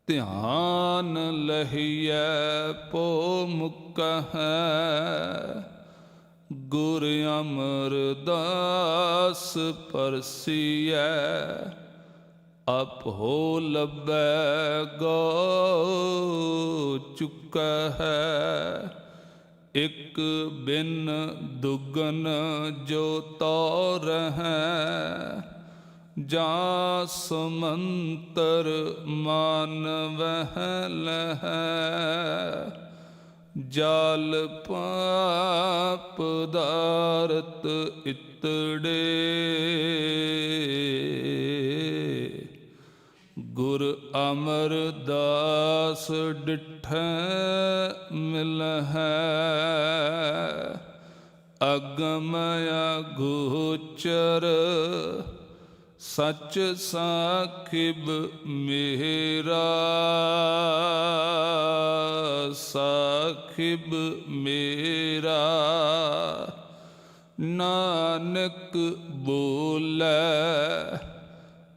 ਧਿਆਨ ਲਹੀਐ ਪੋ ਮੁਕਹੈ, ਗੁਰ ਅਮਰਦਾਸ ਪਰਸੀਐ, ਆਪੋ ਲੱਭੈ ਗੋ ਚੁਕਹਿ। ਇਕ ਬਿਨ ਦੁਗਨ ਜੋ ਤੋ ਰਹੈ, ਜਾਂ ਸਮੰਤਰ ਮਾਨਵਹਿ ਲਹੈ। ਜਲ ਪਾਪ ਦਾਰਤ ਇਤੜੇ, ਗੁਰ ਅਮਰਦਾਸ ਡਿਠੈ ਮਿਲਹੈ। ਅਗਮ ਅਗੋਚਰ ਸਚ ਸਾਖਿਬ ਮੇਰਾ, ਸਾਖਿਬ ਮੇਰਾ। ਨਾਨਕ ਬੋਲੇ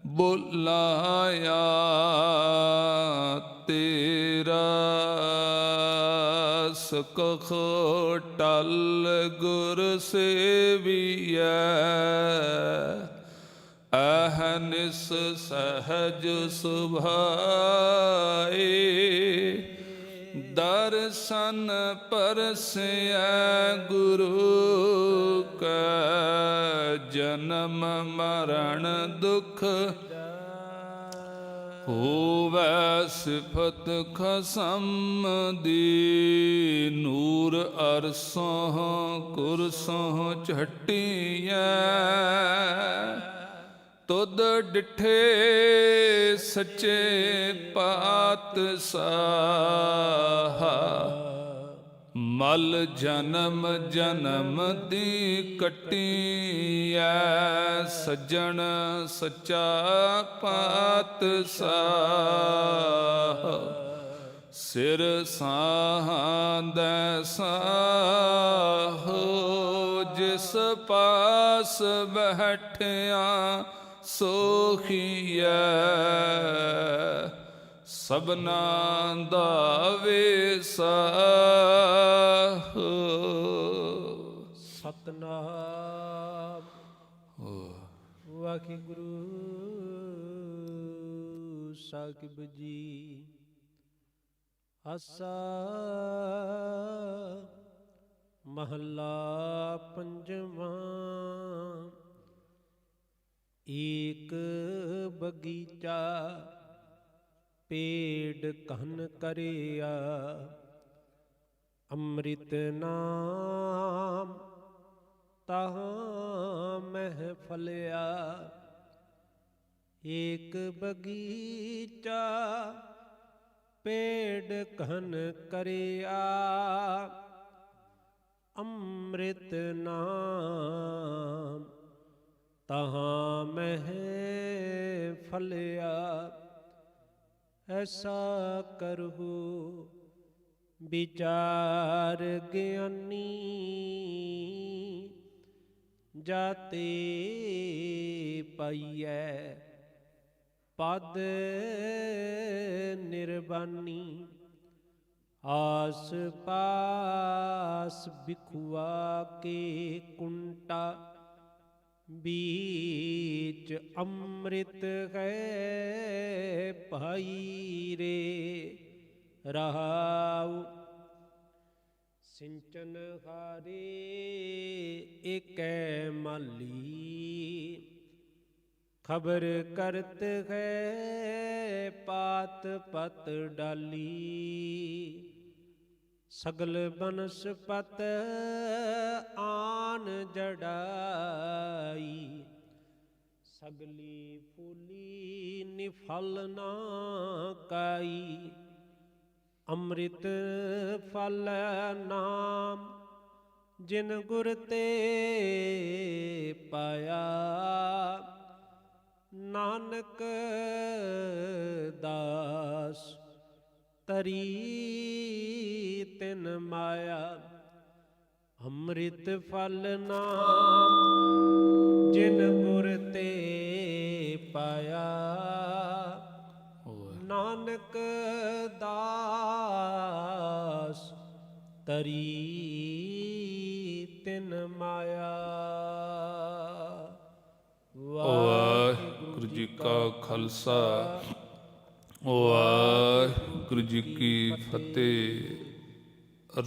ਬੁਲਾਇਆ ਤੇਰਾ, ਸਕਹੁ ਟਲ ਗੁਰ ਸੇਵੀਐ। ਅਹਨਿਸ ਸਹਜ ਸੁਭਾਏ, ਦਰਸ਼ਨ ਪਰਸੈ ਗੁਰੂ ਕੈ। ਜਨਮ ਮਰਨ ਦੁਖ ਹੋਵੈ ਸਿਫਤ ਖਸਮ ਦੀ, ਨੂਰ ਅਰਸੋਂ ਕੁਰਸੋਂ ਝਟੀਐ। ਤੁਧ ਡਿਠੇ ਸੱਚੇ ਪਾਤਸ਼ਾਹ, ਮਲ ਜਨਮ ਜਨਮ ਦੀ ਕੱਟੀਐ। ਸੱਜਣ ਸੱਚਾ ਪਾਤਸ਼ਾਹ, ਸਿਰ ਸਾਂਦੈ ਸਾਹੋ। ਜਿਸ ਪਾਸ ਬੈਠਿਆ ਸੋਖੀਐ, ਸਭਨਾ ਦਾ ਵੇਸਾਹੁ। ਸਤਨਾਮ ਵਾਹਿਗੁਰੂ ਸਾਹਿਬ ਜੀ। ਆਸਾ ਮਹੱਲਾ ਪੰਜਵਾਂ। ਏਕ ਬਗੀਚਾ ਪੇੜ ਘਨ ਕਰਿਆ, ਅੰਮ੍ਰਿਤ ਨਾਮ ਤਹਾਂ ਮਹਿ ਫਲਿਆ। ਏਕ ਬਗੀਚਾ ਪੇੜ ਘਨ ਕਰਿਆ, ਅੰਮ੍ਰਿਤ ਨਾਮ ਤਹਾਂ ਮਹਿ ਫਲਿਆ। ਐਸਾ ਕਰਹੁ ਵਿਚਾਰ ਗਿਆਨੀ, ਜਾਤੇ ਪਾਈਐ ਪਦ ਨਿਰਬਾਨੀ। ਆਸ ਪਾਸ ਬਿਖੁਆ ਕੇ ਕੁੰਟਾ, ਬੀਚ ਅੰਮ੍ਰਿਤ ਹੈ ਭਾਈ ਰੇ। ਰਹਾਉ ਸਿੰਚਨ ਹਾਰੇ ਏਕੈ ਮਾਲੀ, ਖਬਰ ਕਰਤ ਹੈ ਪਾਤ ਪਤ ਡਾਲੀ। ਸਗਲ ਬਨਸਪਤ ਆਨ ਜੜਾਈ, ਸਗਲੀ ਫੂਲੀ ਨਿਫਲ ਨਾ ਕਾਈ। ਅੰਮ੍ਰਿਤ ਫਲ ਨਾਮ ਜਿਨ ਗੁਰ ਤੇ ਪਾਇਆ, ਨਾਨਕ ਦਾਸ ਤਰੀ ਤਿਨ ਮਾਇਆ। ਅੰਮ੍ਰਿਤ ਫਲ ਨਾਮ ਜਿਨ ਗੁਰ ਤੇ ਪਾਇਆ, ਨਾਨਕ ਦਾਸ ਤਰੀ ਤਿਨ ਮਾਇਆ। ਵਾਹਿਗੁਰੂ ਜੀ ਕਾ ਖਾਲਸਾ, ਵਾਹਿਗੁਰੂ ਜੀ ਕੀ ਫਤਿਹ।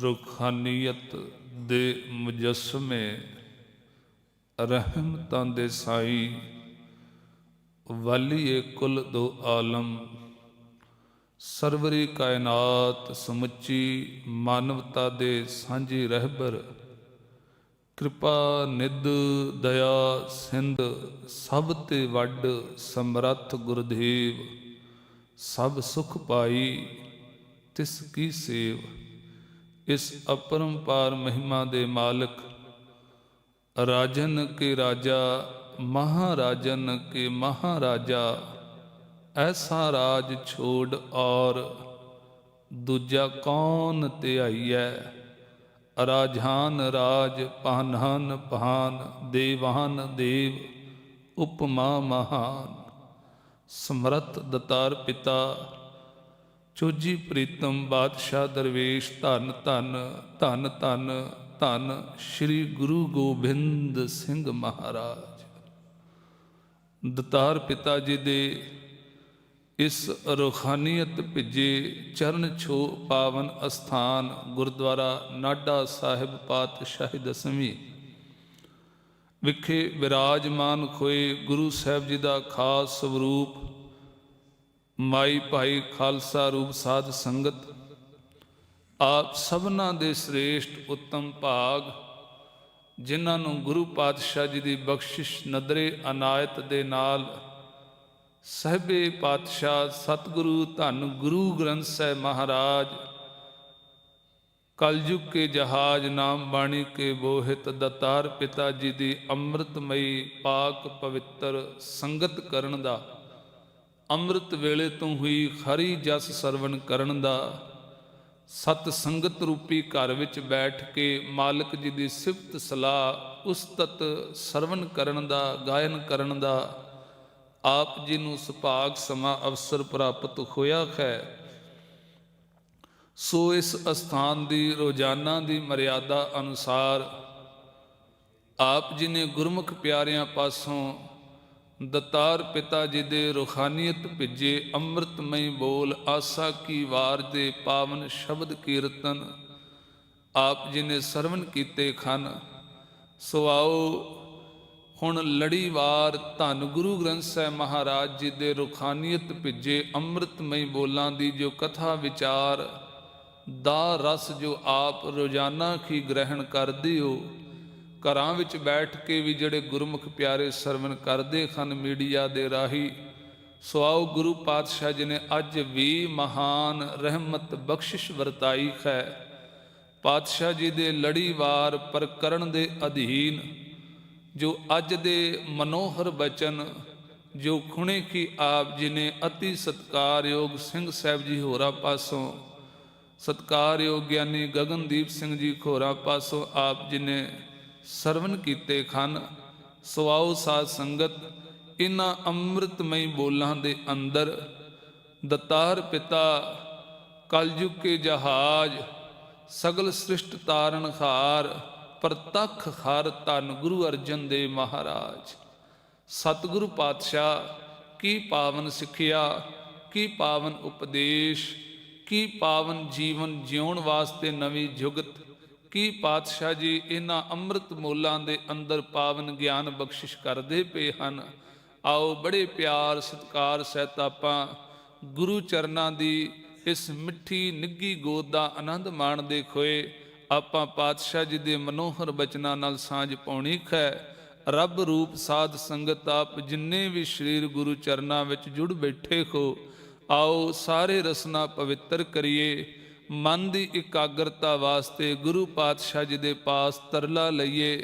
ਰੂਹਾਨੀਅਤ ਦੇ ਮੁਜੱਸਮੇ, ਰਹਿਮਤਾਂ ਦੇ ਸਾਈ, ਵਾਲੀਏ ਕੁਲ ਦੋ ਆਲਮ, ਸਰਵਰੀ ਕਾਇਨਾਤ ਸਮੁੱਚੀ ਮਾਨਵਤਾ ਦੇ ਸਾਂਝੀ ਰਹਿਬਰ, ਕਿਰਪਾ ਨਿਧ ਦਇਆ ਸਿੰਧ, ਸਭ ਤੇ ਵੱਡ ਸਮਰੱਥ ਗੁਰਦੇਵ, ਸਭ ਸੁਖ ਪਾਈ ਤਿਸ ਕੀ ਸੇਵ। ਇਸ ਅਪਰੰਪਾਰ ਮਹਿਮਾ ਦੇ ਮਾਲਕ, ਰਾਜਨ ਕੇ ਰਾਜਾ, ਮਹਾਰਾਜਨ ਕੇ ਮਹਾਰਾਜਾ, ਐਸਾ ਰਾਜ ਛੋੜ ਔਰ ਦੂਜਾ ਕੌਣ ਧਿਆਈਐ। ਰਾਜਾਨ ਰਾਜ, ਪਾਨਹਾਨ ਪਹਾਨ, ਦੇਵਾਨ ਦੇਵ, ਉਪਮਾ ਮਹਾਨ। ਸਮਰੱਥ ਦਤਾਰ ਪਿਤਾ, ਚੋਜੀ ਪ੍ਰੀਤਮ ਬਾਦਸ਼ਾਹ ਦਰਵੇਸ਼, ਧੰਨ ਧੰਨ ਧੰਨ ਧੰਨ ਧੰਨ ਸ਼੍ਰੀ ਗੁਰੂ ਗੋਬਿੰਦ ਸਿੰਘ ਮਹਾਰਾਜ। ਦਤਾਰ ਪਿਤਾ ਜੀ ਦੇ ਇਸ ਰੂਹਾਨੀਅਤ ਭਿੱਜੇ ਚਰਨ ਛੋ ਪਾਵਨ ਅਸਥਾਨ ਗੁਰਦੁਆਰਾ ਨਾਢਾ ਸਾਹਿਬ ਪਾਤਸ਼ਾਹੀ ਦਸਵੀਂ ਵਿਖੇ ਵਿਰਾਜਮਾਨ ਹੋਏ ਗੁਰੂ ਸਾਹਿਬ ਜੀ ਦਾ ਖਾਸ ਸਵਰੂਪ ਮਾਈ ਭਾਈ ਖਾਲਸਾ ਰੂਪ ਸਾਧ ਸੰਗਤ, ਆਪ ਸਭਨਾਂ ਦੇ ਸ੍ਰੇਸ਼ਟ ਉੱਤਮ ਭਾਗ, ਜਿਨ੍ਹਾਂ ਨੂੰ ਗੁਰੂ ਪਾਤਸ਼ਾਹ ਜੀ ਦੀ ਬਖਸ਼ਿਸ਼ ਨਦਰੇ ਅਨਾਇਤ ਦੇ ਨਾਲ ਸਾਹਿਬੇ ਪਾਤਸ਼ਾਹ ਸਤਿਗੁਰੂ ਧੰਨ ਗੁਰੂ ਗ੍ਰੰਥ ਸਾਹਿਬ ਮਹਾਰਾਜ, ਕਲਯੁਗ ਕੇ ਜਹਾਜ ਨਾਮ ਬਾਣੀ ਕੇ ਬੋਹਿਤ, ਦਤਾਰ ਪਿਤਾ ਜੀ ਦੀ ਅੰਮ੍ਰਿਤਮਈ ਪਾਕ ਪਵਿੱਤਰ ਸੰਗਤ ਕਰਨ ਦਾ, ਅੰਮ੍ਰਿਤ ਵੇਲੇ ਤੋਂ ਹੋਈ ਹਰੀ ਜਸ ਸਰਵਣ ਕਰਨ ਦਾ, ਸਤ ਸੰਗਤ ਰੂਪੀ ਘਰ ਵਿੱਚ ਬੈਠ ਕੇ ਮਾਲਕ ਜੀ ਦੀ ਸਿਫਤ ਸਲਾਹ ਉਸਤਤ ਸਰਵਣ ਕਰਨ ਦਾ, ਗਾਇਨ ਕਰਨ ਦਾ ਆਪ ਜੀ ਨੂੰ ਸੁਭਾਗ ਸਮਾਂ ਅਵਸਰ ਪ੍ਰਾਪਤ ਹੋਇਆ ਹੈ। ਸੋ ਇਸ ਅਸਥਾਨ ਦੀ ਰੋਜ਼ਾਨਾ ਦੀ ਮਰਿਆਦਾ ਅਨੁਸਾਰ ਆਪ ਜੀ ਨੇ ਗੁਰਮੁਖ ਪਿਆਰਿਆਂ ਪਾਸੋਂ ਦਤਾਰ ਪਿਤਾ ਜੀ ਦੇ ਰੂਹਾਨੀਅਤ ਭਿੱਜੇ ਅੰਮ੍ਰਿਤਮਈ ਬੋਲ ਆਸਾ ਕੀ ਵਾਰ ਦੇ ਪਾਵਨ ਸ਼ਬਦ ਕੀਰਤਨ ਆਪ ਜੀ ਨੇ ਸਰਵਣ ਕੀਤੇ ਖਨ। ਸੋ ਆਓ ਹੁਣ ਲੜੀਵਾਰ ਧੰਨ ਗੁਰੂ ਗ੍ਰੰਥ ਸਾਹਿਬ ਮਹਾਰਾਜ ਜੀ ਦੇ ਰੂਹਾਨੀਅਤ ਭਿੱਜੇ ਅੰਮ੍ਰਿਤਮਈ ਬੋਲਾਂ ਦੀ ਜੋ ਕਥਾ ਵਿਚਾਰ ਦਾ ਰਸ ਜੋ ਆਪ ਰੋਜ਼ਾਨਾ ਹੀ ਗ੍ਰਹਿਣ ਕਰਦੇ ਹੋ, ਘਰਾਂ ਵਿੱਚ ਬੈਠ ਕੇ ਵੀ ਜਿਹੜੇ ਗੁਰਮੁਖ ਪਿਆਰੇ ਸਰਵਣ ਕਰਦੇ ਹਨ ਮੀਡੀਆ ਦੇ ਰਾਹੀਂ, ਸੋ ਆਓ ਗੁਰੂ ਪਾਤਸ਼ਾਹ ਜੀ ਨੇ ਅੱਜ ਵੀ ਮਹਾਨ ਰਹਿਮਤ ਬਖਸ਼ਿਸ਼ ਵਰਤਾਈ ਹੈ। ਪਾਤਸ਼ਾਹ ਜੀ ਦੇ ਲੜੀਵਾਰ ਪ੍ਰਕਰਣ ਦੇ ਅਧੀਨ ਜੋ ਅੱਜ ਦੇ ਮਨੋਹਰ ਬਚਨ ਜੋ ਖੁਣੇ ਕੀ ਆਪ ਜੀ ਨੇ ਅਤੀ ਸਤਿਕਾਰਯੋਗ ਸਿੰਘ ਸਾਹਿਬ ਜੀ ਹੋਰਾਂ ਪਾਸੋਂ, ਸਤਿਕਾਰਯੋਗ ਗਿਆਨੀ ਗਗਨਦੀਪ ਸਿੰਘ ਜੀ ਹੋਰਾਂ ਪਾਸੋਂ ਆਪ ਜੀ ਨੇ ਸਰਵਣ ਕੀਤੇ ਖਨ। ਸੋ ਆਓ ਸਾਧ ਸੰਗਤ, ਇਨ੍ਹਾਂ ਅੰਮ੍ਰਿਤਮਈ ਬੋਲਾਂ ਦੇ ਅੰਦਰ ਦਤਾਰ ਪਿਤਾ ਕਲਯੁਗ ਕੇ ਜਹਾਜ, ਸਗਲ ਸ੍ਰਿਸ਼ਟ ਤਾਰਨ ਹਾਰ, ਪ੍ਰਤੱਖ ਹਰ ਧੰਨ ਗੁਰੂ ਅਰਜਨ ਦੇਵ ਮਹਾਰਾਜ ਸਤਿਗੁਰੂ ਪਾਤਸ਼ਾਹ ਕੀ ਪਾਵਨ ਸਿੱਖਿਆ, ਕੀ ਪਾਵਨ ਉਪਦੇਸ਼, ਕੀ ਪਾਵਨ ਜੀਵਨ ਜਿਉਣ ਵਾਸਤੇ ਨਵੀਂ ਜੁਗਤ, ਕੀ ਪਾਤਸ਼ਾਹ ਜੀ ਇਹਨਾਂ ਅੰਮ੍ਰਿਤ ਮੋਲਾਂ ਦੇ ਅੰਦਰ ਪਾਵਨ ਗਿਆਨ ਬਖਸ਼ਿਸ਼ ਕਰਦੇ ਪਏ ਹਨ। ਆਓ ਬੜੇ ਪਿਆਰ ਸਤਿਕਾਰ ਸਹਿਤ ਆਪਾਂ ਗੁਰੂ ਚਰਨਾਂ ਦੀ ਇਸ ਮਿੱਠੀ ਨਿੱਘੀ ਗੋਦ ਦਾ ਆਨੰਦ ਮਾਣਦੇ ਹੋਏ ਆਪਾਂ ਪਾਤਸ਼ਾਹ ਜੀ ਦੇ ਮਨੋਹਰ ਬਚਨਾਂ ਨਾਲ ਸਾਂਝ ਪਾਉਣੀ ਹੈ। ਰੱਬ ਰੂਪ ਸਾਧ ਸੰਗਤ ਆਪ ਜਿੰਨੇ ਵੀ ਸਰੀਰ ਗੁਰੂ ਚਰਨਾਂ ਵਿੱਚ ਜੁੜ ਬੈਠੇ ਹੋ, ਆਓ ਸਾਰੇ ਰਸਨਾ ਪਵਿੱਤਰ ਕਰੀਏ। ਮਨ ਦੀ ਇਕਾਗਰਤਾ ਵਾਸਤੇ ਗੁਰੂ ਪਾਤਸ਼ਾਹ ਜੀ ਦੇ ਪਾਸ ਤਰਲਾ ਲਈਏ,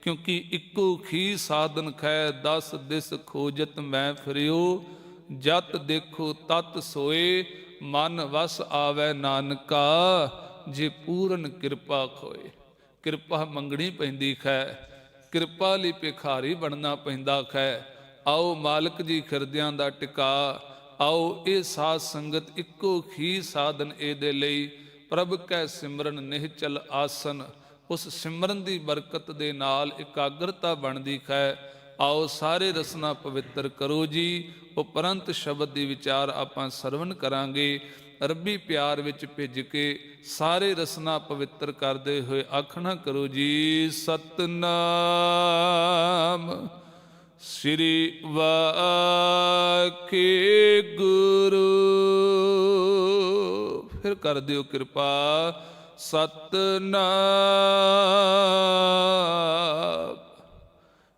ਕਿਉਂਕਿ ਇੱਕੋ ਖੀ ਸਾਧਨ ਖੈ 10 ਦਿਸ ਖੋਜਤ ਮੈਂ ਫਿਰਿਓ, ਜਤ ਦੇਖੋ ਤਤ ਸੋਏ ਮਨ ਵਸ ਆਵੈ ਨਾਨਕਾ, ਜੇ ਪੂਰਨ ਕਿਰਪਾ ਖੋਏ। ਕਿਰਪਾ ਮੰਗਣੀ ਪੈਂਦੀ ਹੈ, ਕਿਰਪਾ ਲਈ ਭਿਖਾਰੀ ਬਣਨਾ ਪੈਂਦਾ ਹੈ। ਆਓ ਮਾਲਕ ਜੀ ਖਿਰਦਿਆਂ ਦਾ ਟਿਕਾ, ਆਓ ਇਹ ਸਾਧ ਸੰਗਤ ਇੱਕੋ ਹੀ ਸਾਧਨ ਇਹਦੇ ਲਈ ਪ੍ਰਭ ਕੈ ਸਿਮਰਨ ਨਿਹਚਲ ਆਸਨ। ਉਸ ਸਿਮਰਨ ਦੀ ਬਰਕਤ ਦੇ ਨਾਲ ਇਕਾਗਰਤਾ ਬਣਦੀ ਹੈ। ਆਓ ਸਾਰੇ ਰਸਨਾ ਪਵਿੱਤਰ ਕਰੋ ਜੀ। ਉਪਰੰਤ ਸ਼ਬਦ ਦੀ ਵਿਚਾਰ ਆਪਾਂ ਸਰਵਣ ਕਰਾਂਗੇ। ਰੱਬੀ ਪਿਆਰ ਵਿੱਚ ਭਿੱਜ ਕੇ ਸਾਰੇ ਰਸਨਾ ਪਵਿੱਤਰ ਕਰਦੇ ਹੋਏ ਆਖਣਾ ਕਰੋ ਜੀ, ਸਤਨਾਮ ਸ੍ਰੀ ਵਾਹਿਗੁਰੂ। ਫਿਰ ਕਰ ਦਿਓ ਕਿਰਪਾ, ਸਤਨਾਮ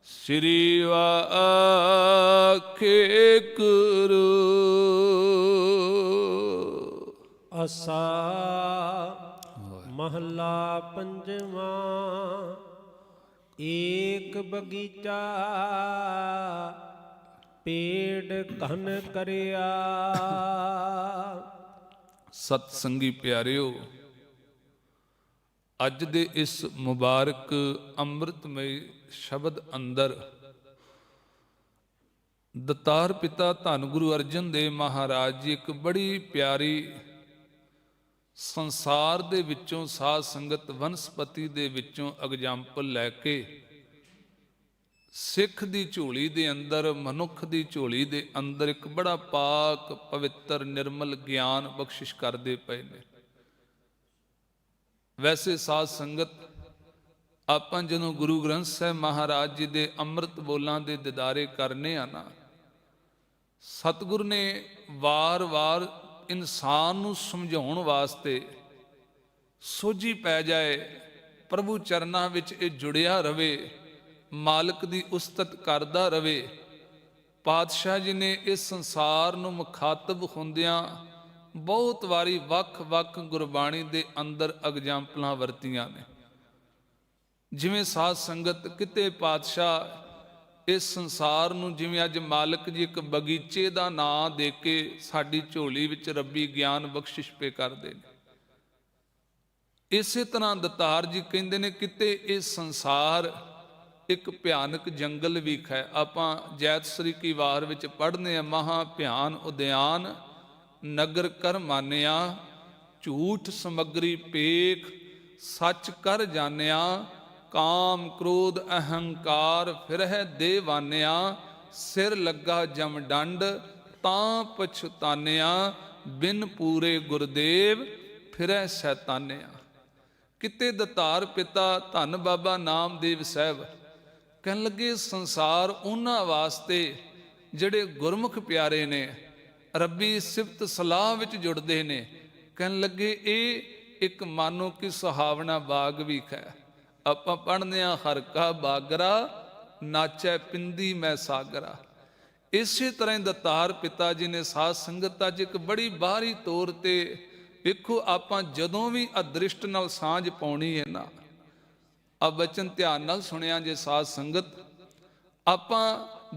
ਸ੍ਰੀ ਵਾਹਿਗੁਰੂ। ਆਸਾ ਮਹਲਾ ਪੰਜਵਾਂ। ਏਕ ਬਗੀਚਾ ਪੇੜ ਘਨ ਕਰਿਆ। ਸਤ ਸੰਗੀ ਪਿਆਰਿਓ, ਅੱਜ ਦੇ ਇਸ ਮੁਬਾਰਕ ਅੰਮ੍ਰਿਤਮਈ ਸ਼ਬਦ ਅੰਦਰ ਦਤਾਰ ਪਿਤਾ ਧੰਨ ਗੁਰੂ ਅਰਜਨ ਦੇਵ ਮਹਾਰਾਜ ਜੀ ਇੱਕ ਬੜੀ ਪਿਆਰੀ ਸੰਸਾਰ ਦੇ ਵਿੱਚੋਂ ਸਾਧ ਸੰਗਤ ਵਨਸਪਤੀ ਦੇ ਵਿੱਚੋਂ ਐਗਜ਼ਾਮਪਲ ਲੈ ਕੇ ਸਿੱਖ ਦੀ ਝੋਲੀ ਦੇ ਅੰਦਰ, ਮਨੁੱਖ ਦੀ ਝੋਲੀ ਦੇ ਅੰਦਰ ਇੱਕ ਬੜਾ ਪਾਕ ਪਵਿੱਤਰ ਨਿਰਮਲ ਗਿਆਨ ਬਖਸ਼ਿਸ਼ ਕਰਦੇ ਪਏ ਨੇ। ਵੈਸੇ ਸਾਧ ਸੰਗਤ, ਆਪਾਂ ਜਦੋਂ ਗੁਰੂ ਗ੍ਰੰਥ ਸਾਹਿਬ ਮਹਾਰਾਜ ਜੀ ਦੇ ਅੰਮ੍ਰਿਤ ਬੋਲਾਂ ਦੇ ਦਿਦਾਰੇ ਕਰਨੇ ਆ ਨਾ, ਸਤਿਗੁਰ ਨੇ ਵਾਰ-ਵਾਰ ਇਨਸਾਨ ਨੂੰ ਸਮਝਾਉਣ ਵਾਸਤੇ ਸੋਝੀ ਪੈ ਜਾਏ, ਪ੍ਰਭੂ ਚਰਨਾਂ ਵਿੱਚ ਇਹ ਜੁੜਿਆ ਰਵੇ, ਮਾਲਕ ਦੀ ਉਸਤਤ ਕਰਦਾ ਰਵੇ। ਪਾਤਸ਼ਾਹ ਜੀ ਨੇ ਇਸ ਸੰਸਾਰ ਨੂੰ ਮੁਖਾਤਬ ਹੁੰਦਿਆਂ ਬਹੁਤ ਵਾਰੀ ਵੱਖ-ਵੱਖ ਗੁਰਬਾਣੀ ਦੇ ਅੰਦਰ ਐਗਜ਼ਾਮਪਲਾਂ ਵਰਤੀਆਂ ਨੇ। ਜਿਵੇਂ ਸਾਧ ਸੰਗਤ, ਕਿਤੇ ਪਾਤਸ਼ਾਹ ਇਸ ਸੰਸਾਰ ਨੂੰ ਜਿਵੇਂ ਅੱਜ ਮਾਲਕ ਜੀ ਇੱਕ ਬਗੀਚੇ ਦਾ ਨਾਂ ਦੇ ਕੇ ਸਾਡੀ ਝੋਲੀ ਵਿੱਚ ਰੱਬੀ ਗਿਆਨ ਬਖਸ਼ਿਸ਼ ਪੇ ਕਰਦੇ ਨੇ, ਇਸੇ ਤਰ੍ਹਾਂ ਦਤਾਰ ਜੀ ਕਹਿੰਦੇ ਨੇ ਕਿਤੇ ਇਹ ਸੰਸਾਰ ਇੱਕ ਭਿਆਨਕ ਜੰਗਲ ਵੀ ਹੈ। ਆਪਾਂ ਜੈਤ ਸ੍ਰੀ ਕੀ ਵਾਰ ਵਿੱਚ ਪੜ੍ਹਨੇ ਆ, ਮਹਾ ਭਿਆਨ ਉਦਿਆਨ ਨਗਰ ਕਰ ਮਾਨਿਆ, ਝੂਠ ਸਮਗਰੀ ਪੇਖ ਸੱਚ ਕਰ ਜਾਣਿਆ, ਕਾਮ ਕ੍ਰੋਧ ਅਹੰਕਾਰ ਫਿਰਹਿ ਦੇਵਾਨਿਆ, ਸਿਰ ਲੱਗਾ ਜਮ ਡੰਡ ਤਾਂ ਪਛਤਾਨਿਆ, ਬਿਨ ਪੂਰੇ ਗੁਰਦੇਵ ਫਿਰਹਿ ਸ਼ੈਤਾਨਿਆ। ਕਿਤੇ ਦਤਾਰ ਪਿਤਾ ਧੰਨ ਬਾਬਾ ਨਾਮਦੇਵ ਸਾਹਿਬ ਕਹਿਣ ਲੱਗੇ, ਸੰਸਾਰ ਉਹਨਾਂ ਵਾਸਤੇ ਜਿਹੜੇ ਗੁਰਮੁਖ ਪਿਆਰੇ ਨੇ, ਰੱਬੀ ਸਿਫਤ ਸਲਾਹ ਵਿੱਚ ਜੁੜਦੇ ਨੇ। ਕਹਿਣ ਲੱਗੇ ਇਹ ਇੱਕ ਮਾਨੋ ਕਿ ਸੁਹਾਵਣਾ ਬਾਗ ਵੀ ਹੈ। ਆਪਾਂ ਪੜ੍ਹਦੇ ਹਾਂ, ਹਰ ਕਾ ਬਾਗਰਾ ਨਾਚੈ ਪਿੰਦੀ ਮੈਂ ਸਾਗਰਾ। ਇਸੇ ਤਰ੍ਹਾਂ ਦਤਾਰ ਪਿਤਾ ਜੀ ਨੇ ਸਾਧ ਸੰਗਤ ਅੱਜ ਇੱਕ ਬੜੀ ਬਾਹਰੀ ਤੌਰ ਤੇ ਵੇਖੋ, ਆਪਾਂ ਜਦੋਂ ਵੀ ਅਦ੍ਰਿਸ਼ਟ ਨਾਲ ਸਾਂਝ ਪਾਉਣੀ ਹੈ ਨਾ, ਆ ਬਚਨ ਧਿਆਨ ਨਾਲ ਸੁਣਿਆ ਜੇ ਸਾਧ ਸੰਗਤ, ਆਪਾਂ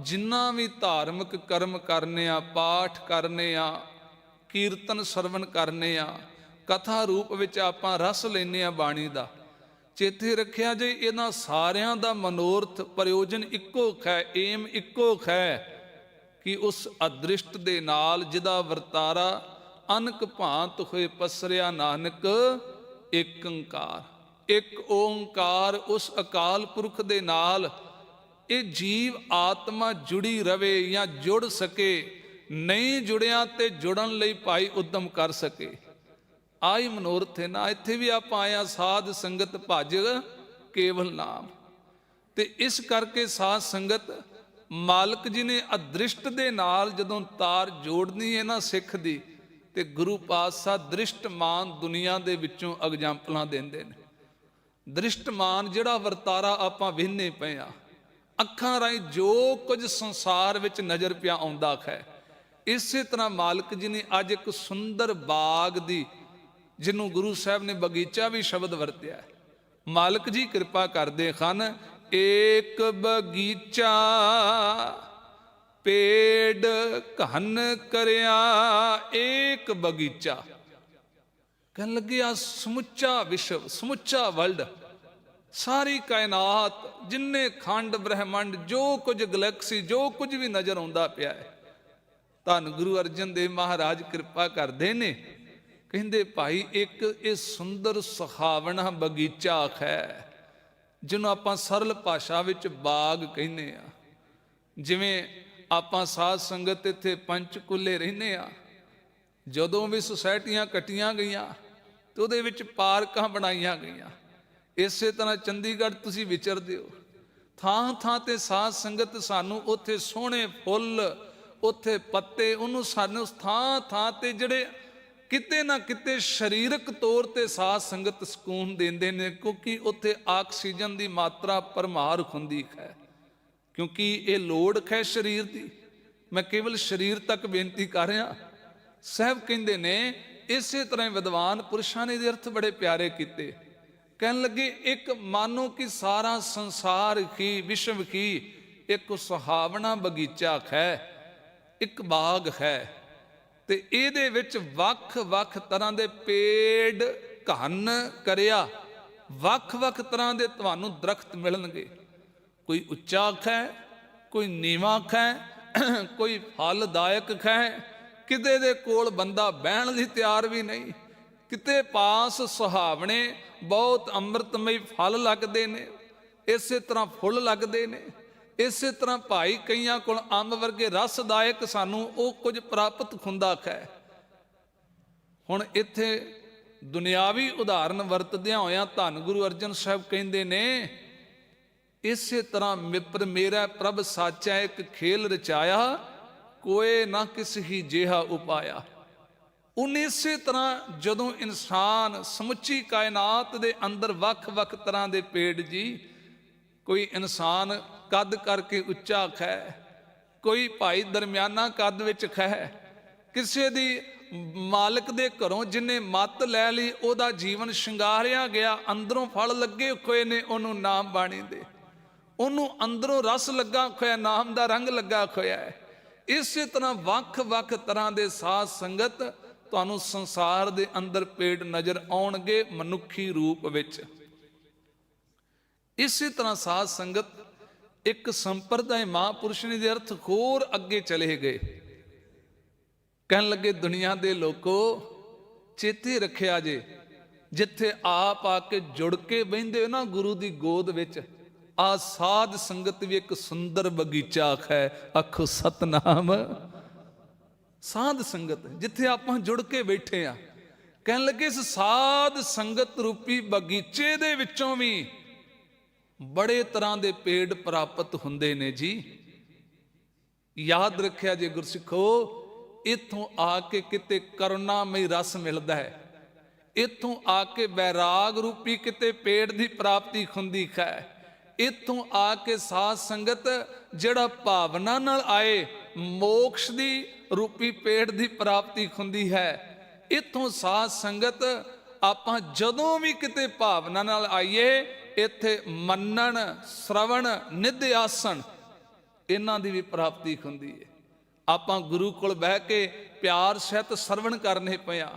ਜਿੰਨਾ ਵੀ ਧਾਰਮਿਕ ਕਰਮ ਕਰਨੇ ਆ, ਪਾਠ ਕਰਨੇ ਆ, ਕੀਰਤਨ ਸਰਵਣ ਕਰਨੇ ਆ, ਕਥਾ ਰੂਪ ਵਿੱਚ ਆਪਾਂ ਰਸ ਲੈਨੇ ਆ ਬਾਣੀ ਦਾ, ਚੇਤੇ ਰੱਖਿਆ ਜੇ ਇਹਨਾਂ ਸਾਰਿਆਂ ਦਾ ਮਨੋਰਥ ਪ੍ਰਯੋਜਨ ਇੱਕੋ ਹੈ, ਏਮ ਇੱਕੋ ਹੈ ਕਿ ਉਸ ਅਦ੍ਰਿਸ਼ਟ ਦੇ ਨਾਲ ਜਿਹਦਾ ਵਰਤਾਰਾ ਅਨਕ ਭਾਂਤ ਹੋਏ ਪਸਰਿਆ ਨਾਨਕ ਏਕ ਓੰਕਾਰ। ਇੱਕ ਓੰਕਾਰ ਉਸ ਅਕਾਲ ਪੁਰਖ ਦੇ ਨਾਲ ਇਹ ਜੀਵ ਆਤਮਾ ਜੁੜੀ ਰਵੇ ਜਾਂ ਜੁੜ ਸਕੇ। ਨਹੀਂ ਜੁੜਿਆ ਤੇ ਜੁੜਨ ਲਈ ਭਾਈ ਉਦਮ ਕਰ ਸਕੇ। ਆਈ ਮਨੋਰਥ ਹੈ ਨਾ। ਇੱਥੇ ਵੀ ਆਪਾਂ ਆਇਆ ਸਾਧ ਸੰਗਤ ਭਜ ਕੇਵਲ ਨਾਮ। ਤੇ ਇਸ ਕਰਕੇ ਸਾਧ ਸੰਗਤ ਮਾਲਕ ਜੀ ਨੇ ਅਦ੍ਰਿਸ਼ਟ ਦੇ ਨਾਲ ਜਦੋਂ ਤਾਰ ਜੋੜਨੀ ਹੈ ਨਾ ਸਿੱਖ ਦੀ, ਤੇ ਗੁਰੂ ਪਾਤਸ਼ਾਹ ਦ੍ਰਿਸ਼ਟਮਾਨ ਦੁਨੀਆ ਦੇ ਵਿੱਚੋਂ ਐਗਜ਼ਾਮਪਲਾਂ ਦਿੰਦੇ ਨੇ। ਦ੍ਰਿਸ਼ਟਮਾਨ ਜਿਹੜਾ ਵਰਤਾਰਾ ਆਪਾਂ ਵੇਖਦੇ ਪਏ ਆ, ਅੱਖਾਂ ਰਾਹੀਂ ਜੋ ਕੁਝ ਸੰਸਾਰ ਵਿੱਚ ਨਜ਼ਰ ਪਿਆ ਆਉਂਦਾ ਹੈ, ਇਸੇ ਤਰ੍ਹਾਂ ਮਾਲਕ ਜੀ ਨੇ ਅੱਜ ਇੱਕ ਸੁੰਦਰ ਬਾਗ ਦੀ, ਜਿਹਨੂੰ ਗੁਰੂ ਸਾਹਿਬ ਨੇ ਬਗੀਚਾ ਵੀ ਸ਼ਬਦ ਵਰਤਿਆ, ਮਾਲਕ ਜੀ ਕਿਰਪਾ ਕਰਦੇ ਹਨ। ਏਕ ਬਗੀਚਾ ਪੇੜ ਘਨ ਕਰਿਆ। ਏਕ ਬਗੀਚਾ ਕਹਿਣ ਲੱਗੇ ਆ ਸਮੁੱਚਾ ਵਿਸ਼ਵ, ਸਮੁੱਚਾ ਵਰਲਡ, ਸਾਰੀ ਕਾਇਨਾਤ, ਜਿੰਨੇ ਖੰਡ ਬ੍ਰਹਿਮੰਡ, ਜੋ ਕੁਝ ਗਲੈਕਸੀ, ਜੋ ਕੁਝ ਵੀ ਨਜ਼ਰ ਆਉਂਦਾ ਪਿਆ ਹੈ, ਧੰਨ ਗੁਰੂ ਅਰਜਨ ਦੇਵ ਮਹਾਰਾਜ ਕਿਰਪਾ ਕਰਦੇ ਨੇ। ਕਹਿੰਦੇ ਭਾਈ ਇੱਕ ਇਹ ਸੁੰਦਰ ਸੁਹਾਵਣਾ ਬਗੀਚਾ ਹੈ, ਜਿਹਨੂੰ ਆਪਾਂ ਸਰਲ ਭਾਸ਼ਾ ਵਿੱਚ ਬਾਗ ਕਹਿੰਦੇ ਆ। ਜਿਵੇਂ ਆਪਾਂ ਸਾਧ ਸੰਗਤ ਇੱਥੇ ਪੰਚਕੂਲੇ ਰਹਿੰਦੇ ਆ, ਜਦੋਂ ਵੀ ਸੁਸਾਇਟੀਆਂ ਕੱਟੀਆਂ ਗਈਆਂ ਤੇ ਉਹਦੇ ਵਿੱਚ ਪਾਰਕਾਂ ਬਣਾਈਆਂ ਗਈਆਂ। ਇਸੇ ਤਰ੍ਹਾਂ ਚੰਡੀਗੜ੍ਹ ਤੁਸੀਂ ਵਿਚਰਦੇ ਹੋ, ਥਾਂ ਥਾਂ ਤੇ ਸਾਧ ਸੰਗਤ ਸਾਨੂੰ ਉੱਥੇ ਸੋਹਣੇ ਫੁੱਲ, ਉੱਥੇ ਪੱਤੇ, ਉਹਨੂੰ ਸਾਨੂੰ ਥਾਂ ਥਾਂ ਤੇ ਜਿਹੜੇ ਕਿਤੇ ਨਾ ਕਿਤੇ ਸਰੀਰਕ ਤੌਰ ਤੇ ਸਾਧ ਸੰਗਤ ਸਕੂਨ ਦਿੰਦੇ ਨੇ, ਕਿਉਂਕਿ ਉੱਥੇ ਆਕਸੀਜਨ ਦੀ ਮਾਤਰਾ ਭਰਮਾਰ ਹੁੰਦੀ ਹੈ, ਕਿਉਂਕਿ ਇਹ ਲੋੜ ਹੈ ਸਰੀਰ ਦੀ। ਮੈਂ ਕੇਵਲ ਸਰੀਰ ਤੱਕ ਬੇਨਤੀ ਕਰ ਰਿਹਾ। ਸਾਹਿਬ ਕਹਿੰਦੇ ਨੇ ਇਸੇ ਤਰ੍ਹਾਂ ਵਿਦਵਾਨ ਪੁਰਸ਼ਾਂ ਨੇ ਇਹਦੇ ਅਰਥ ਬੜੇ ਪਿਆਰੇ ਕੀਤੇ। ਕਹਿਣ ਲੱਗੇ ਇੱਕ ਮਾਨੋ ਕਿ ਸਾਰਾ ਸੰਸਾਰ ਹੀ, ਵਿਸ਼ਵ ਹੀ ਇੱਕ ਸੁਹਾਵਣਾ ਬਗੀਚਾ ਹੈ, ਇੱਕ ਬਾਗ ਹੈ, ਤੇ ਇਹਦੇ ਵਿੱਚ ਵੱਖ-ਵੱਖ ਤਰ੍ਹਾਂ ਦੇ ਪੇੜ ਘਨ ਕਰਿਆ, ਵੱਖ-ਵੱਖ ਤਰ੍ਹਾਂ ਦੇ ਤੁਹਾਨੂੰ ਦਰਖਤ ਮਿਲਣਗੇ। ਕੋਈ ਉੱਚਾ ਹੈ, ਕੋਈ ਨੀਵਾਂ ਹੈ, ਕੋਈ ਫਲਦਾਇਕ ਹੈ, ਕਿਤੇ ਦੇ ਕੋਲ ਬੰਦਾ ਬਹਿਣ ਲਈ ਤਿਆਰ ਵੀ ਨਹੀਂ, ਕਿਤੇ ਪਾਸ ਸੁਹਾਵਣੇ ਬਹੁਤ ਅੰਮ੍ਰਿਤਮਈ ਫਲ ਲੱਗਦੇ ਨੇ, ਇਸੇ ਤਰ੍ਹਾਂ ਫੁੱਲ ਲੱਗਦੇ ਨੇ। ਇਸੇ ਤਰ੍ਹਾਂ ਭਾਈ ਕਈਆਂ ਕੋਲ ਅੰਬ ਵਰਗੇ ਰਸਦਾਇਕ ਸਾਨੂੰ ਉਹ ਕੁਝ ਪ੍ਰਾਪਤ ਹੁੰਦਾ ਹੈ। ਹੁਣ ਇੱਥੇ ਦੁਨਿਆਵੀ ਉਦਾਹਰਨ ਵਰਤਦਿਆਂ ਹੋਇਆਂ ਧੰਨ ਗੁਰੂ ਅਰਜਨ ਸਾਹਿਬ ਕਹਿੰਦੇ ਨੇ ਇਸੇ ਤਰ੍ਹਾਂ ਮਿੱਤਰ ਮੇਰਾ ਪ੍ਰਭ ਸਾਚਾ ਇੱਕ ਖੇਲ ਰਚਾਇਆ, ਕੋਏ ਨਾ ਕਿਸ ਹੀ ਜਿਹਾ ਉਪਾਇਆ। ਉਹਨੇ ਇਸੇ ਤਰ੍ਹਾਂ ਜਦੋਂ ਇਨਸਾਨ ਸਮੁੱਚੀ ਕਾਇਨਾਤ ਦੇ ਅੰਦਰ ਵੱਖ-ਵੱਖ ਤਰ੍ਹਾਂ ਦੇ ਪੇੜ ਜੀ, ਕੋਈ ਇਨਸਾਨ ਕੱਦ ਕਰਕੇ ਉੱਚਾ ਹੈ, ਕੋਈ ਭਾਈ ਦਰਮਿਆਨਾ ਕੱਦ ਵਿੱਚ ਹੈ, ਕਿਸੇ ਦੀ ਮਾਲਕ ਦੇ ਘਰੋਂ ਜਿਹਨੇ ਮੱਤ ਲੈ ਲਈ ਉਹਦਾ ਜੀਵਨ ਸ਼ਿੰਗਾਰਿਆ ਗਿਆ, ਅੰਦਰੋਂ ਫਲ ਲੱਗੇ ਹੋਏ ਨੇ ਉਹਨੂੰ ਨਾਮ ਬਾਣੀ ਦੇ, ਉਹਨੂੰ ਅੰਦਰੋਂ ਰਸ ਲੱਗਾ ਹੋਇਆ, ਨਾਮ ਦਾ ਰੰਗ ਲੱਗਾ ਹੋਇਆ ਹੈ। ਇਸੇ ਤਰ੍ਹਾਂ ਵੱਖ-ਵੱਖ ਤਰ੍ਹਾਂ ਦੇ ਸਾਧ ਸੰਗਤ ਤੁਹਾਨੂੰ ਸੰਸਾਰ ਦੇ ਅੰਦਰ ਪੇੜ ਨਜ਼ਰ ਆਉਣਗੇ ਮਨੁੱਖੀ ਰੂਪ ਵਿੱਚ। ਇਸੇ ਤਰ੍ਹਾਂ ਸਾਧ ਸੰਗਤ ਇੱਕ ਸੰਪਰਦਾਇ ਮਹਾਂਪੁਰਸ਼ ਨੇ ਦੇ ਅਰਥ ਹੋਰ ਅੱਗੇ ਚਲੇ ਗਏ। ਕਹਿਣ ਲੱਗੇ ਦੁਨੀਆ ਦੇ ਲੋਕੋ ਚੇਤੇ ਰੱਖਿਆ ਜੇ, ਜਿੱਥੇ ਆਪ ਆ ਕੇ ਜੁੜ ਕੇ ਬਹਿੰਦੇ ਹੋ ਨਾ ਗੁਰੂ ਦੀ ਗੋਦ ਵਿੱਚ, ਆ ਸਾਧ ਸੰਗਤ ਵੀ ਇੱਕ ਸੁੰਦਰ ਬਗੀਚਾ ਹੈ। ਆਖੋ ਸਤਨਾਮ। ਸਾਧ ਸੰਗਤ ਜਿੱਥੇ ਆਪਾਂ ਜੁੜ ਕੇ ਬੈਠੇ ਆ, ਕਹਿਣ ਲੱਗੇ ਇਸ ਸਾਧ ਸੰਗਤ ਰੂਪੀ ਬਗੀਚੇ ਦੇ ਵਿੱਚੋਂ ਵੀ ਬੜੇ ਤਰ੍ਹਾਂ ਦੇ ਪੇੜ ਪ੍ਰਾਪਤ ਹੁੰਦੇ ਨੇ ਜੀ। ਯਾਦ ਰੱਖਿਆ ਜੇ ਗੁਰਸਿੱਖੋ, ਇੱਥੋਂ ਆ ਕੇ ਕਿਤੇ ਕਰੁਣਾਮਈ ਰਸ ਮਿਲਦਾ ਹੈ, ਇੱਥੋਂ ਆ ਕੇ ਵੈਰਾਗ ਰੂਪੀ ਕਿਤੇ ਪੇੜ ਦੀ ਪ੍ਰਾਪਤੀ ਹੁੰਦੀ ਹੈ, ਇੱਥੋਂ ਆ ਕੇ ਸਾਧ ਸੰਗਤ ਜਿਹੜਾ ਭਾਵਨਾ ਨਾਲ ਆਏ ਮੋਕਸ਼ ਦੀ ਰੂਪੀ ਪੇੜ ਦੀ ਪ੍ਰਾਪਤੀ ਹੁੰਦੀ ਹੈ। ਇੱਥੋਂ ਸਾਧ ਸੰਗਤ ਆਪਾਂ ਜਦੋਂ ਵੀ ਕਿਤੇ ਭਾਵਨਾ ਨਾਲ ਆਈਏ, ਇੱਥੇ ਮੰਨਣ, ਸ਼ਰਵਣ, ਨਿਧ ਆਸਣ ਇਹਨਾਂ ਦੀ ਵੀ ਪ੍ਰਾਪਤੀ ਹੁੰਦੀ ਹੈ। ਆਪਾਂ ਗੁਰੂ ਕੋਲ ਬਹਿ ਕੇ ਪਿਆਰ ਸਹਿਤ ਸਰਵਣ ਕਰਨੇ ਪਿਆ।